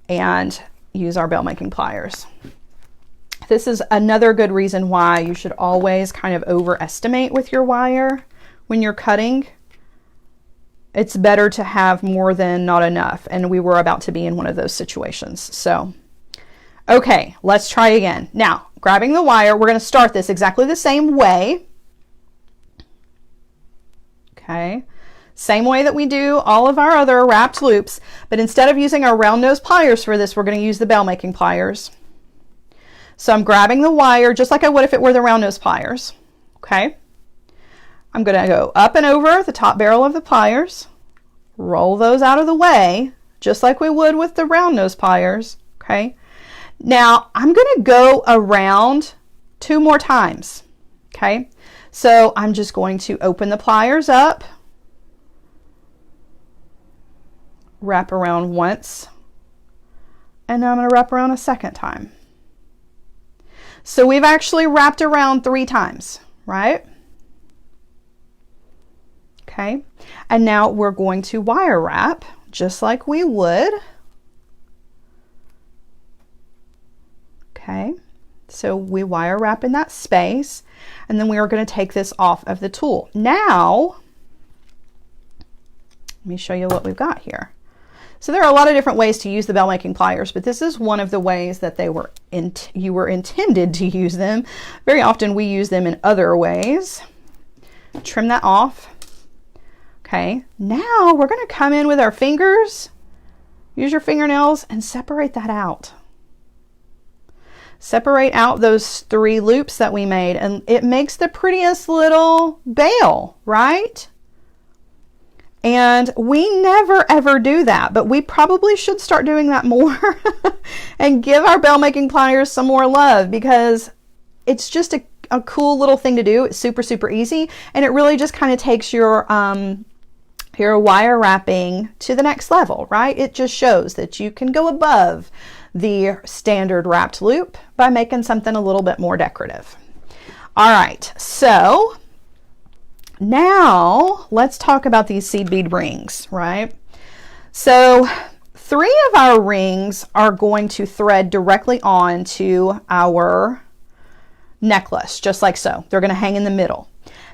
Speaker 1: and use our bell making pliers. This is another good reason why you should always kind of overestimate with your wire when you're cutting. It's better to have more than not enough, and we were about to be in one of those situations. So, okay, let's try again. Now, grabbing the wire, we're going to start this exactly the same way. Okay, same way that we do all of our other wrapped loops, but instead of using our round nose pliers for this, we're going to use the bell making pliers. So I'm grabbing the wire just like I would if it were the round nose pliers. Okay, I'm going to go up and over the top barrel of the pliers, roll those out of the way just like we would with the round nose pliers. Okay, now I'm going to go around 2 more times. Okay, so I'm just going to open the pliers up, wrap around once, and now I'm going to wrap around a second time. So we've actually wrapped around 3 times, right? Okay, and now we're going to wire wrap just like we would. Okay, so we wire wrap in that space, and then we are going to take this off of the tool. Now, let me show you what we've got here. So there are a lot of different ways to use the bell making pliers, but this is one of the ways that you were intended to use them. Very often we use them in other ways. Trim that off. Okay, now we're going to come in with our fingers, use your fingernails, and separate that out. Separate out those 3 loops that we made, and it makes the prettiest little bail, right? And we never ever do that, but we probably should start doing that more and give our bell making pliers some more love, because it's just a cool little thing to do. It's super, super easy, and it really just kind of takes your wire wrapping to the next level, right? It just shows that you can go above the standard wrapped loop by making something a little bit more decorative. All right, so now let's talk about these seed bead rings, right? So 3 of our rings are going to thread directly onto our necklace, just like so. They're going to hang in the middle.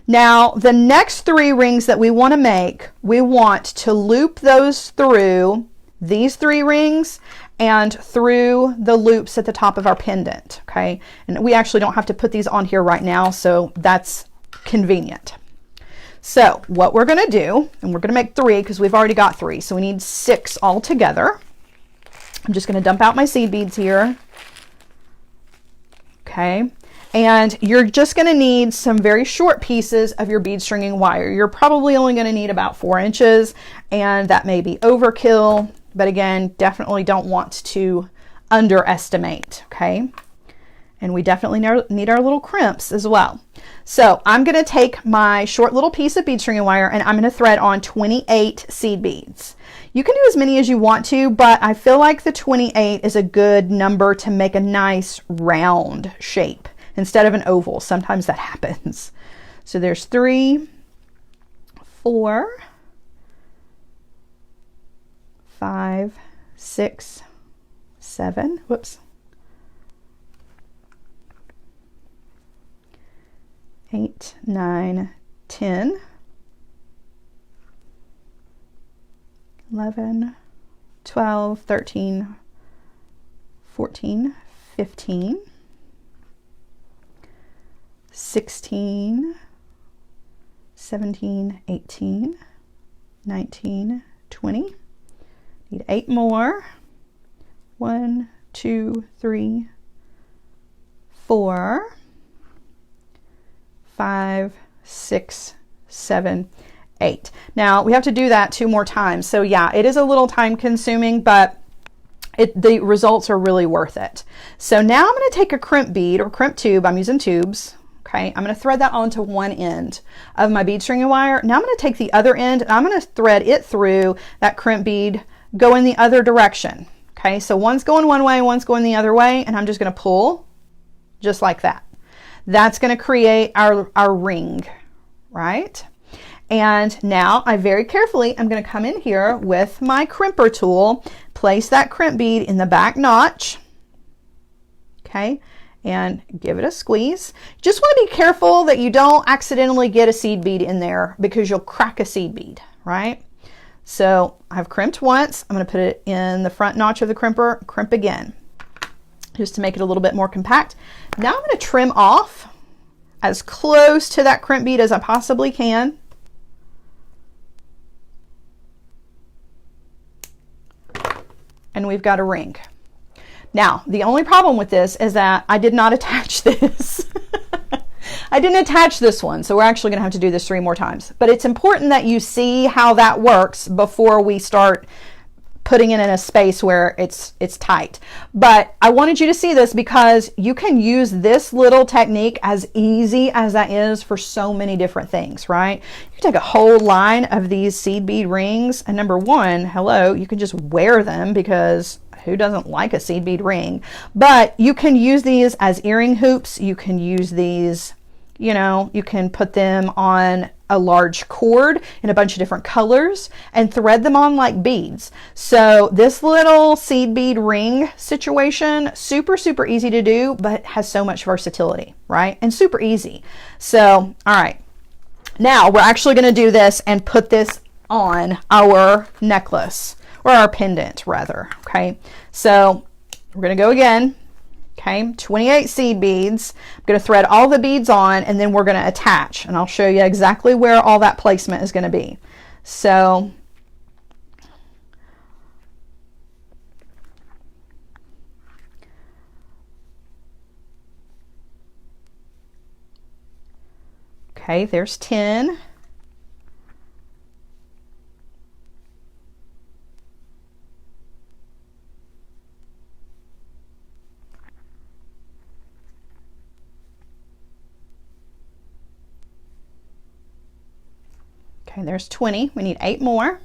Speaker 1: Now, the next 3 rings that we want to make, we want to loop those through these 3 rings and through the loops at the top of our pendant, okay? And we actually don't have to put these on here right now, so that's convenient. So what we're going to do, and we're going to make 3 because we've already got 3, so we need 6 all together. I'm just going to dump out my seed beads here. Okay, and you're just going to need some very short pieces of your bead stringing wire. You're probably only going to need about 4 inches, and that may be overkill, but again, definitely don't want to underestimate, okay? And we definitely need our little crimps as well. So I'm going to take my short little piece of bead stringing wire, and I'm going to thread on 28 seed beads. You can do as many as you want to, but I feel like the 28 is a good number to make a nice round shape instead of an oval. Sometimes that happens. So there's 3, 4, 5, 6, 7, whoops, 8, 9, 10, 11, 12, 13, 14, 15, 16, 17, 18, 19, 20. Need 8 more. 1, 2, 3, 4, 5, 6, 7, 8. Now we have to do that 2 more times. So yeah, it is a little time consuming, but the results are really worth it. So now I'm going to take a crimp bead or crimp tube. I'm using tubes. Okay, I'm going to thread that onto one end of my bead string and wire. Now I'm going to take the other end and I'm going to thread it through that crimp bead, go in the other direction. Okay, so one's going one way, one's going the other way, and I'm just going to pull just like that. That's going to create our ring, right? And now I very carefully, I'm going to come in here with my crimper tool, place that crimp bead in the back notch, okay, and give it a squeeze. Just want to be careful that you don't accidentally get a seed bead in there because you'll crack a seed bead, right? So I've crimped once. I'm going to put it in the front notch of the crimper, crimp again, just to make it a little bit more compact. Now I'm going to trim off as close to that crimp bead as I possibly can. And we've got a ring. Now, the only problem with this is that I did not attach this. I didn't attach this one, so we're actually going to have to do this 3 more times. But it's important that you see how that works before we start putting it in a space where it's tight. But I wanted you to see this because you can use this little technique, as easy as that is, for so many different things, right? You can take a whole line of these seed bead rings, and number one, hello, you can just wear them because who doesn't like a seed bead ring? But you can use these as earring hoops. You can use these, you know, you can put them on a large cord in a bunch of different colors and thread them on like beads. So this little seed bead ring situation, super, super easy to do, but has so much versatility, right? And super easy. So, all right, now we're actually going to do this and put this on our necklace, or our pendant rather. Okay, so we're going to go again. Okay, 28 seed beads. I'm going to thread all the beads on, and then we're going to attach, and I'll show you exactly where all that placement is going to be. So okay, there's 10. Okay, there's 20. We need 8 more.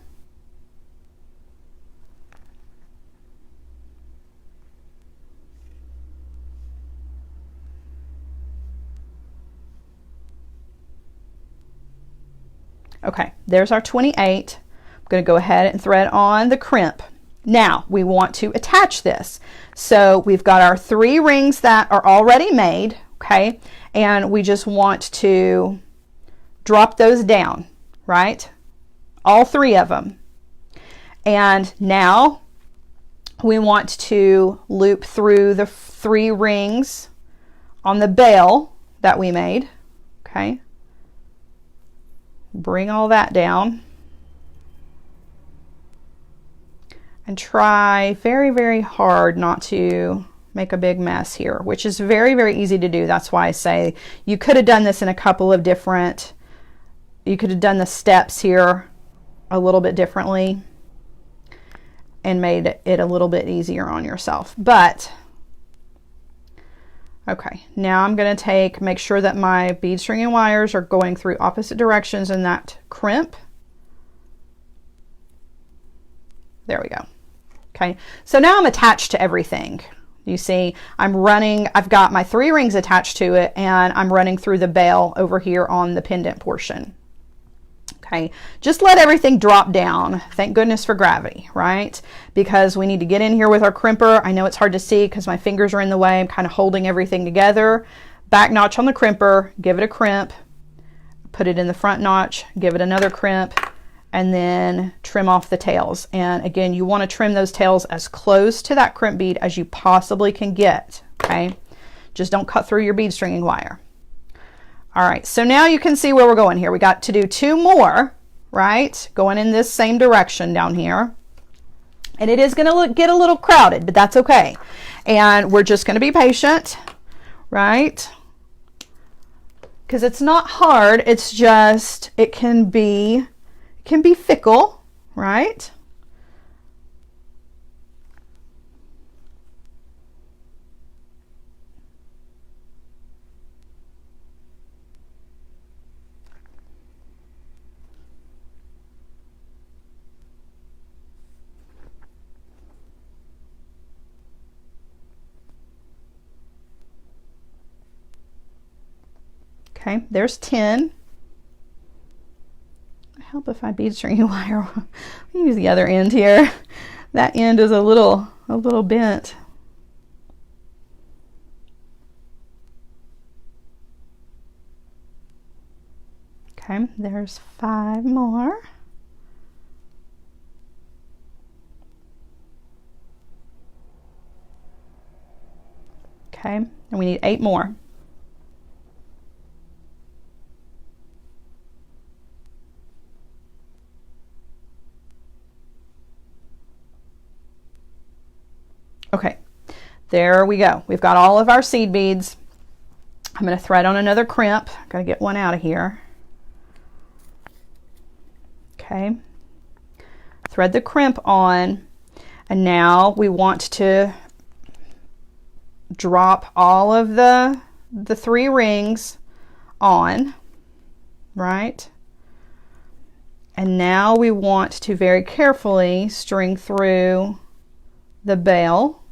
Speaker 1: Okay, there's our 28. I'm going to go ahead and thread on the crimp. Now we want to attach this. So we've got our 3 rings that are already made, okay, and we just want to drop those down, right? All 3 of them. And now we want to loop through the 3 rings on the bail that we made, okay? Bring all that down and try very, very hard not to make a big mess here, which is very, very easy to do. That's why I say you could have done this in a couple of different, you could have done the steps here a little bit differently and made it a little bit easier on yourself. But okay, now I'm going to make sure that my bead string and wires are going through opposite directions in that crimp. There we go. Okay, so now I'm attached to everything. You see, I've got my 3 rings attached to it, and I'm running through the bail over here on the pendant portion. Okay, just let everything drop down. Thank goodness for gravity, right? Because we need to get in here with our crimper. I know it's hard to see because my fingers are in the way. I'm kind of holding everything together. Back notch on the crimper, give it a crimp, put it in the front notch, give it another crimp, and then trim off the tails. And again, you want to trim those tails as close to that crimp bead as you possibly can get, okay? Just don't cut through your bead stringing wire. All right, so now you can see where we're going here. We got to do 2 more, right? Going in this same direction down here. And it is going to get a little crowded, but that's okay. And we're just going to be patient, right? Because it's not hard, it's just, it can be fickle, right? Okay, there's 10. Help if I bead string wire. Use the other end here. That end is a little bent. Okay, there's 5 more. Okay, and we need 8 more. Okay, there we go. We've got all of our seed beads. I'm going to thread on another crimp. Got to get one out of here. Okay, thread the crimp on, and now we want to drop all of the 3 rings on, right? And now we want to very carefully string through the bail.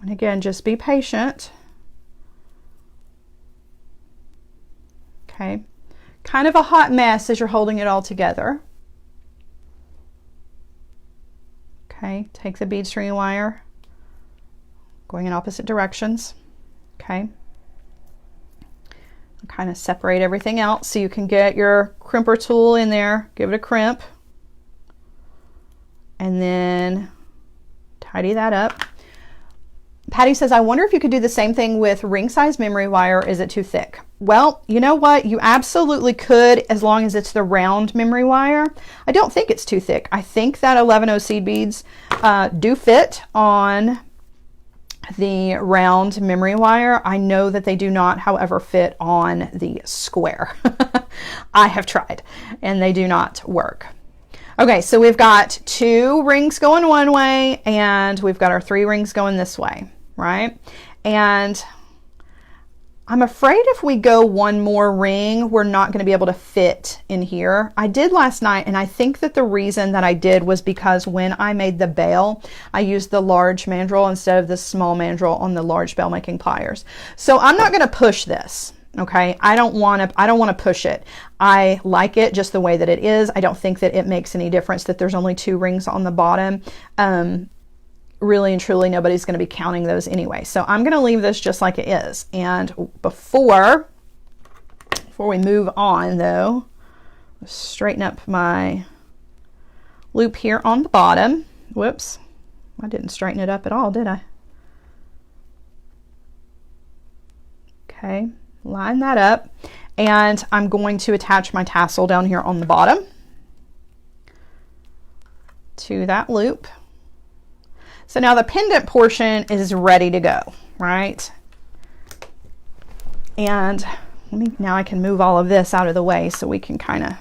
Speaker 1: And again, just be patient. Okay, kind of a hot mess as you're holding it all together. Okay, take the bead string wire, going in opposite directions. Okay, kind of separate everything out so you can get your crimper tool in there, give it a crimp, and then tidy that up. Patty says, I wonder if you could do the same thing with ring size memory wire. Is it too thick? Well, you know what? You absolutely could, as long as it's the round memory wire. I don't think it's too thick. I think that 11/0 seed beads do fit on the round memory wire. I know that they do not, however, fit on the square. I have tried, and they do not work. Okay, so we've got 2 rings going one way, and we've got our 3 rings going this way, right? And I'm afraid if we go one more ring, we're not going to be able to fit in here. I did last night, and I think that the reason that I did was because when I made the bail, I used the large mandrel instead of the small mandrel on the large bail making pliers. So I'm not going to push this. Okay, I don't want to push it. I like it just the way that it is. I don't think that it makes any difference that there's only 2 rings on the bottom. Really and truly, nobody's going to be counting those anyway. So I'm going to leave this just like it is. And before we move on though, let's straighten up my loop here on the bottom. Whoops, I didn't straighten it up at all, did I? Okay. Line that up, and I'm going to attach my tassel down here on the bottom to that loop. So now the pendant portion is ready to go, right? And now I can move all of this out of the way so we can kind of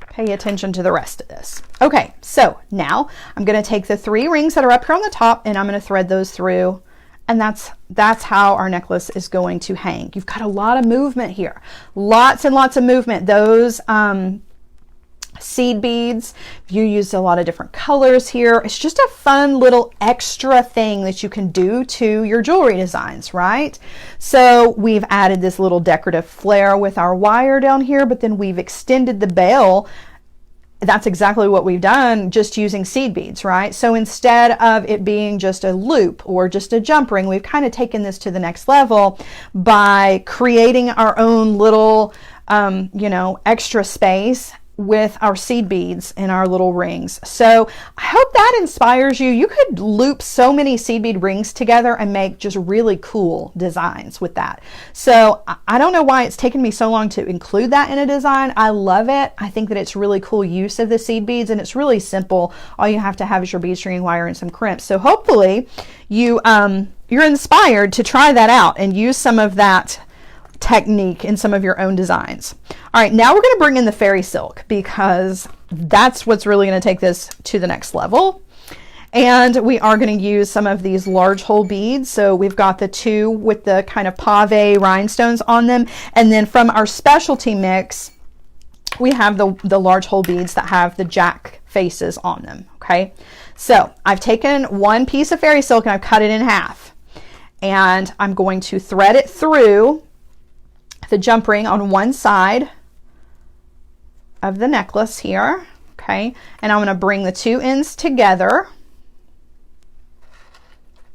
Speaker 1: pay attention to the rest of this. Okay, so now I'm going to take the 3 rings that are up here on the top, and I'm going to thread those through. And that's how our necklace is going to hang. You've got a lot of movement here. Lots and lots of movement. Those seed beads, you used a lot of different colors here. It's just a fun little extra thing that you can do to your jewelry designs, right? So we've added this little decorative flare with our wire down here, but then we've extended the bail. That's exactly what we've done, just using seed beads, right? So instead of it being just a loop or just a jump ring, we've kind of taken this to the next level by creating our own little, you know, extra space with our seed beads in our little rings. So I hope that inspires you. You could loop so many seed bead rings together and make just really cool designs with that. So I don't know why it's taken me so long to include that in a design. I love it. I think that it's really cool use of the seed beads, and it's really simple. All you have to have is your bead string wire and some crimps. So hopefully you're inspired to try that out and use some of that technique in some of your own designs. All right, now we're going to bring in the fairy silk, because that's what's really going to take this to the next level. And we are going to use some of these large hole beads. So we've got the two with the kind of pave rhinestones on them. And then from our specialty mix, we have the large hole beads that have the jack faces on them. Okay, so I've taken one piece of fairy silk and I've cut it in half. And I'm going to thread it through the jump ring on one side of the necklace here. Okay, and I'm going to bring the two ends together.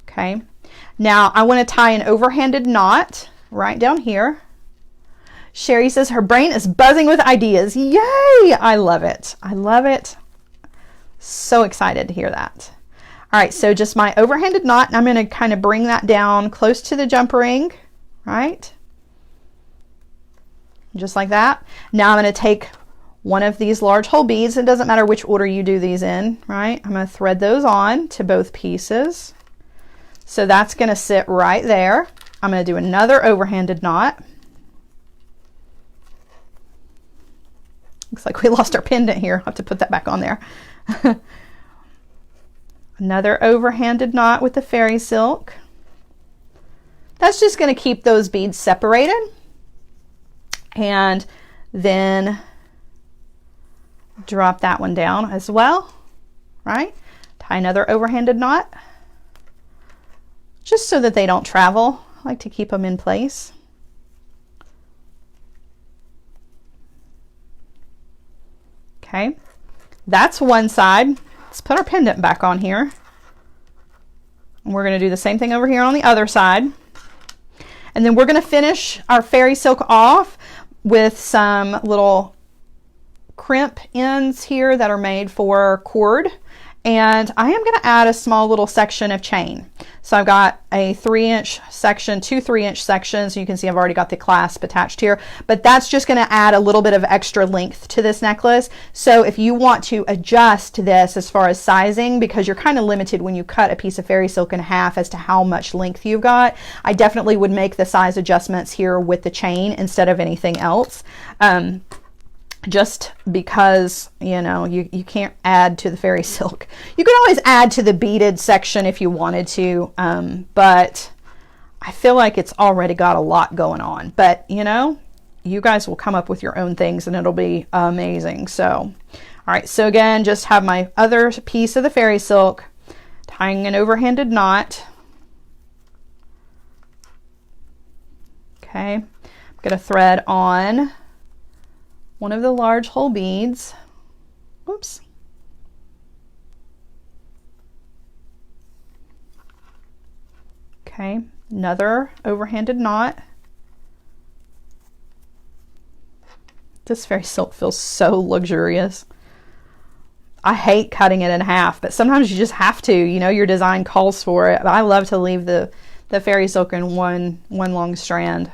Speaker 1: Okay, now I want to tie an overhanded knot right down here. Sherry says her brain is buzzing with ideas. Yay! I love it. I love it. So excited to hear that. All right, so just my overhanded knot, and I'm going to kind of bring that down close to the jump ring, right? Just like that. Now I'm going to take one of these large hole beads. It doesn't matter which order you do these in, right? I'm going to thread those on to both pieces. So that's going to sit right there. I'm going to do another overhanded knot. Looks like we lost our pendant here. I'll have to put that back on there. Another overhanded knot with the fairy silk. That's just going to keep those beads separated. And then drop that one down as well, right? Tie another overhanded knot, just so that they don't travel. I like to keep them in place. Okay, that's one side. Let's put our pendant back on here. And we're going to do the same thing over here on the other side. And then we're going to finish our fairy silk off with some little crimp ends here that are made for cord. And I am going to add a small little section of chain. So I've got a 3-inch section, two 3-inch sections. So you can see I've already got the clasp attached here, but that's just going to add a little bit of extra length to this necklace. So if you want to adjust this as far as sizing, because you're kind of limited when you cut a piece of fairy silk in half as to how much length you've got, I definitely would make the size adjustments here with the chain instead of anything else. Just because, you know, you can't add to the fairy silk. You can always add to the beaded section if you wanted to, but I feel like it's already got a lot going on. But, you know, you guys will come up with your own things and it'll be amazing. So, all right, so again, just have my other piece of the fairy silk, tying an overhanded knot. Okay, I'm going to thread on one of the large hole beads. Whoops. Okay, another overhanded knot. This fairy silk feels so luxurious. I hate cutting it in half, but sometimes you just have to, you know, your design calls for it. But I love to leave the fairy silk in one long strand.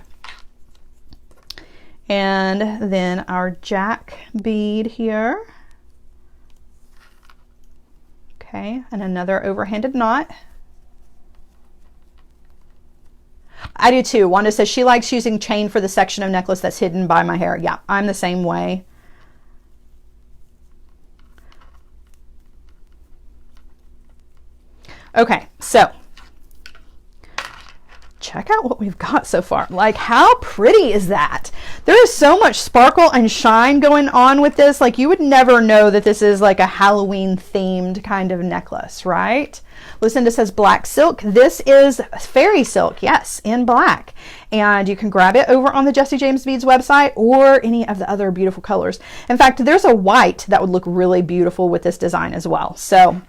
Speaker 1: And then our jack bead here. Okay, and another overhanded knot. I do too. Wanda says she likes using chain for the section of necklace that's hidden by my hair. Yeah, I'm the same way. Okay, so check out what we've got so far. Like, how pretty is that? There is so much sparkle and shine going on with this. Like, you would never know that this is like a Halloween themed kind of necklace, right? Lucinda says black silk. This is fairy silk, yes, in black. And you can grab it over on the Jessie James Beads website or any of the other beautiful colors. In fact, there's a white that would look really beautiful with this design as well. So,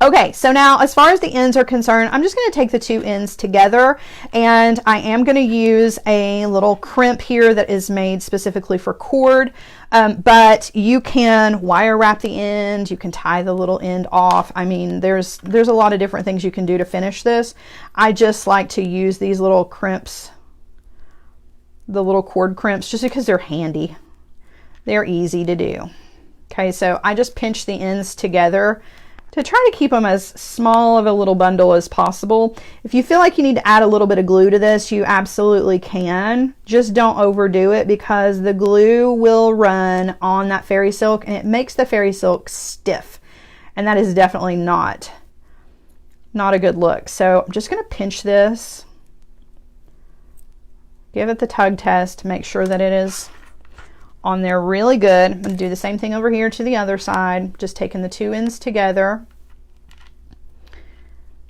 Speaker 1: Okay, so now as far as the ends are concerned, I'm just going to take the two ends together, and I am going to use a little crimp here that is made specifically for cord, but you can wire wrap the end, you can tie the little end off. I mean, there's a lot of different things you can do to finish this. I just like to use these little crimps, the little cord crimps, just because they're handy. They're easy to do. Okay, so I just pinch the ends together to try to keep them as small of a little bundle as possible. If you feel like you need to add a little bit of glue to this, you absolutely can. Just don't overdo it, because the glue will run on that fairy silk and it makes the fairy silk stiff. And that is definitely not a good look. So I'm just gonna pinch this, give it the tug test, make sure that it is on there really good. I'm gonna do the same thing over here to the other side, just taking the two ends together,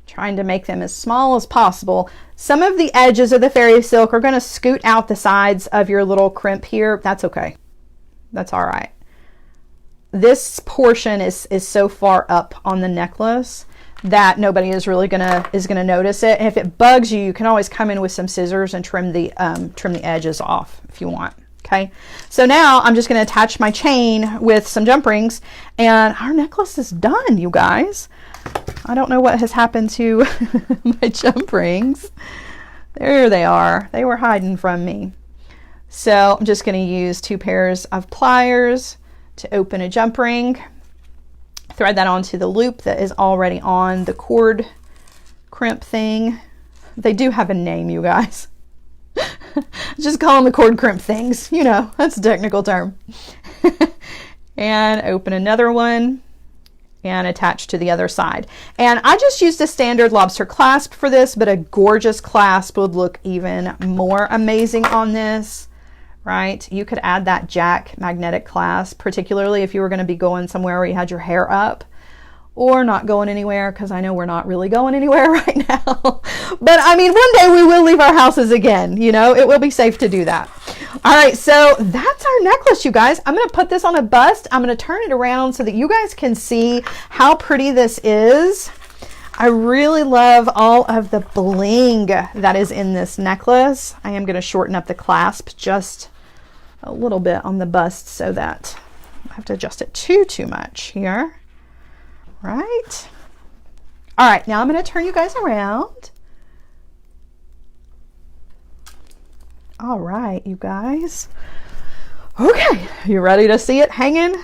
Speaker 1: trying to make them as small as possible. Some of the edges of the fairy silk are gonna scoot out the sides of your little crimp here. That's okay. That's all right. This portion is so far up on the necklace that nobody is really gonna notice it. And if it bugs you, you can always come in with some scissors and trim the edges off if you want. Okay, so now I'm just going to attach my chain with some jump rings, and our necklace is done, you guys. I don't know what has happened to my jump rings. There they are. They were hiding from me. So I'm just going to use 2 pairs of pliers to open a jump ring, thread that onto the loop that is already on the cord crimp thing. They do have a name, you guys. Just call them the cord crimp things, you know, that's a technical term. And open another one and attach to the other side. And I just used a standard lobster clasp for this, but a gorgeous clasp would look even more amazing on this, right? You could add that jack magnetic clasp, particularly if you were going to be going somewhere where you had your hair up, or not going anywhere, because I know we're not really going anywhere right now. But I mean, one day we will leave our houses again, you know, it will be safe to do that. All right, so that's our necklace, you guys. I'm going to put this on a bust. I'm going to turn it around so that you guys can see how pretty this is. I really love all of the bling that is in this necklace. I am going to shorten up the clasp just a little bit on the bust so that I have to adjust it too much here. Right. All right, now I'm going to turn you guys around. All right, you guys. Okay, you ready to see it hanging?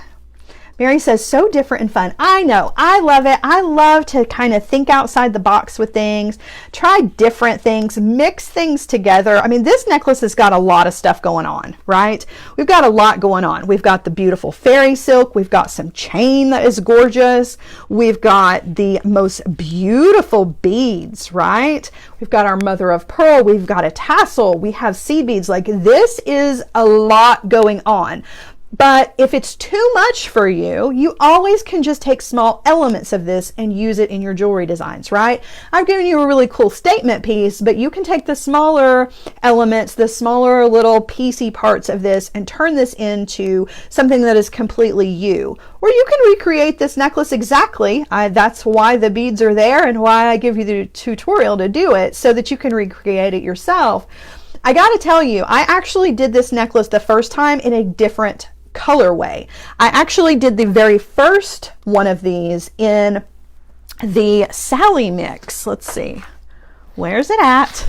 Speaker 1: Mary says, so different and fun. I know, I love it. I love to kind of think outside the box with things, try different things, mix things together. I mean, this necklace has got a lot of stuff going on, right? We've got a lot going on. We've got the beautiful fairy silk. We've got some chain that is gorgeous. We've got the most beautiful beads, right? We've got our mother of pearl. We've got a tassel. We have seed beads. Like, this is a lot going on. But if it's too much for you, you always can just take small elements of this and use it in your jewelry designs, right? I've given you a really cool statement piece, but you can take the smaller elements, the smaller little piecey parts of this, and turn this into something that is completely you. Or you can recreate this necklace exactly. That's why the beads are there and why I give you the tutorial to do it, so that you can recreate it yourself. I gotta tell you, I actually did this necklace the first time in a different colorway. I actually did the very first one of these in the Sally mix. Let's see, where's it at?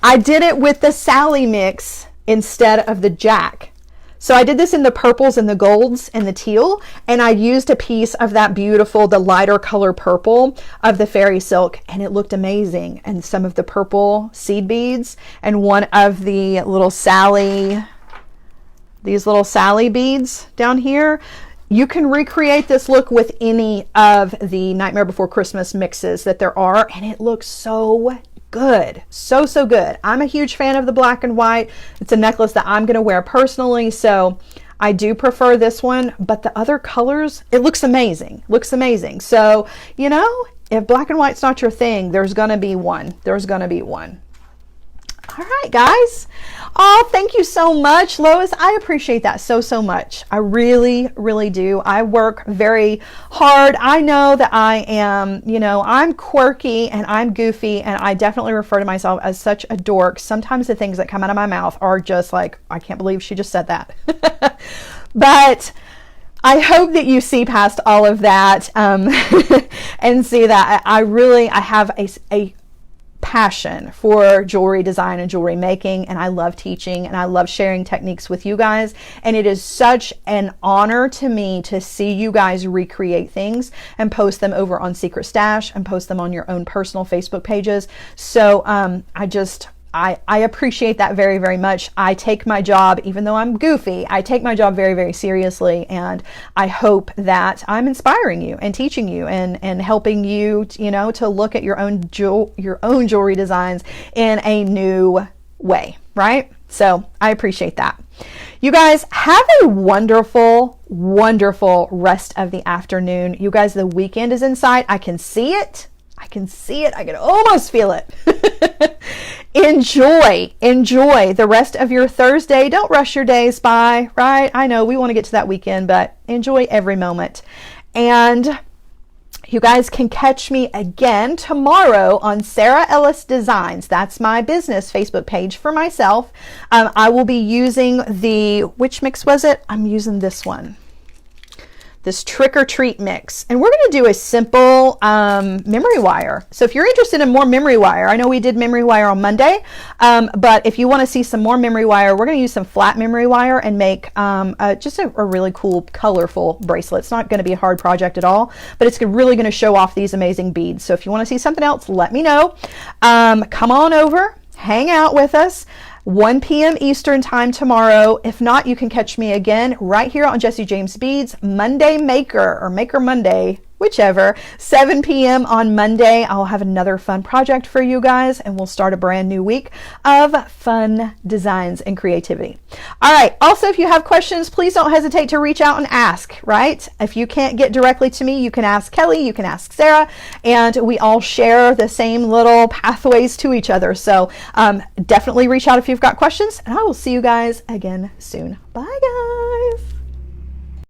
Speaker 1: I did it with the Sally mix instead of the Jack. So I did this in the purples and the golds and the teal, and I used a piece of that beautiful, the lighter color purple of the fairy silk, and it looked amazing. And some of the purple seed beads and one of the little Sally, these little Sally beads down here. You can recreate this look with any of the Nightmare Before Christmas mixes that there are, and it looks so good. So good. I'm a huge fan of the black and white. It's a necklace that I'm going to wear personally, so I do prefer this one, but the other colors, it looks amazing. Looks amazing. So, you know, if black and white's not your thing, there's going to be one. There's going to be one. All right, guys. Oh, thank you so much, Lois. I appreciate that so much. I really, really do. I work very hard. I know that I am, I'm quirky and I'm goofy, and I definitely refer to myself as such a dork. Sometimes the things that come out of my mouth are just like, I can't believe she just said that. But I hope that you see past all of that and see that I have a passion for jewelry design and jewelry making, and I love teaching and I love sharing techniques with you guys, and it is such an honor to me to see you guys recreate things and post them over on Secret Stash and post them on your own personal Facebook pages. So I appreciate that very, very much. I take my job, even though I'm goofy, I take my job very, very seriously, and I hope that I'm inspiring you and teaching you and helping you, to look at your own jewelry designs in a new way, right? So I appreciate that. You guys have a wonderful, wonderful rest of the afternoon. You guys, the weekend is in sight. I can see it. I can almost feel it. Enjoy the rest of your Thursday. Don't rush your days by, right? I know we want to get to that weekend, but enjoy every moment. And you guys can catch me again tomorrow on Sarah Ellis Designs. That's my business Facebook page for myself. I will be using which mix was it? I'm using this one. This Trick or Treat mix. And we're going to do a simple memory wire. So if you're interested in more memory wire, I know we did memory wire on Monday, but if you want to see some more memory wire, we're going to use some flat memory wire and make just a really cool, colorful bracelet. It's not going to be a hard project at all, but it's really going to show off these amazing beads. So if you want to see something else, let me know. Come on over, hang out with us. 1 p.m. Eastern time tomorrow. If not, you can catch me again right here on Jesse James Beads Monday Maker, or Maker Monday, whichever. 7 p.m. on Monday. I'll have another fun project for you guys, and we'll start a brand new week of fun designs and creativity. All right. Also, if you have questions, please don't hesitate to reach out and ask, right? If you can't get directly to me, you can ask Kelly, you can ask Sarah, and we all share the same little pathways to each other. So definitely reach out if you've got questions, and I will see you guys again soon. Bye, guys.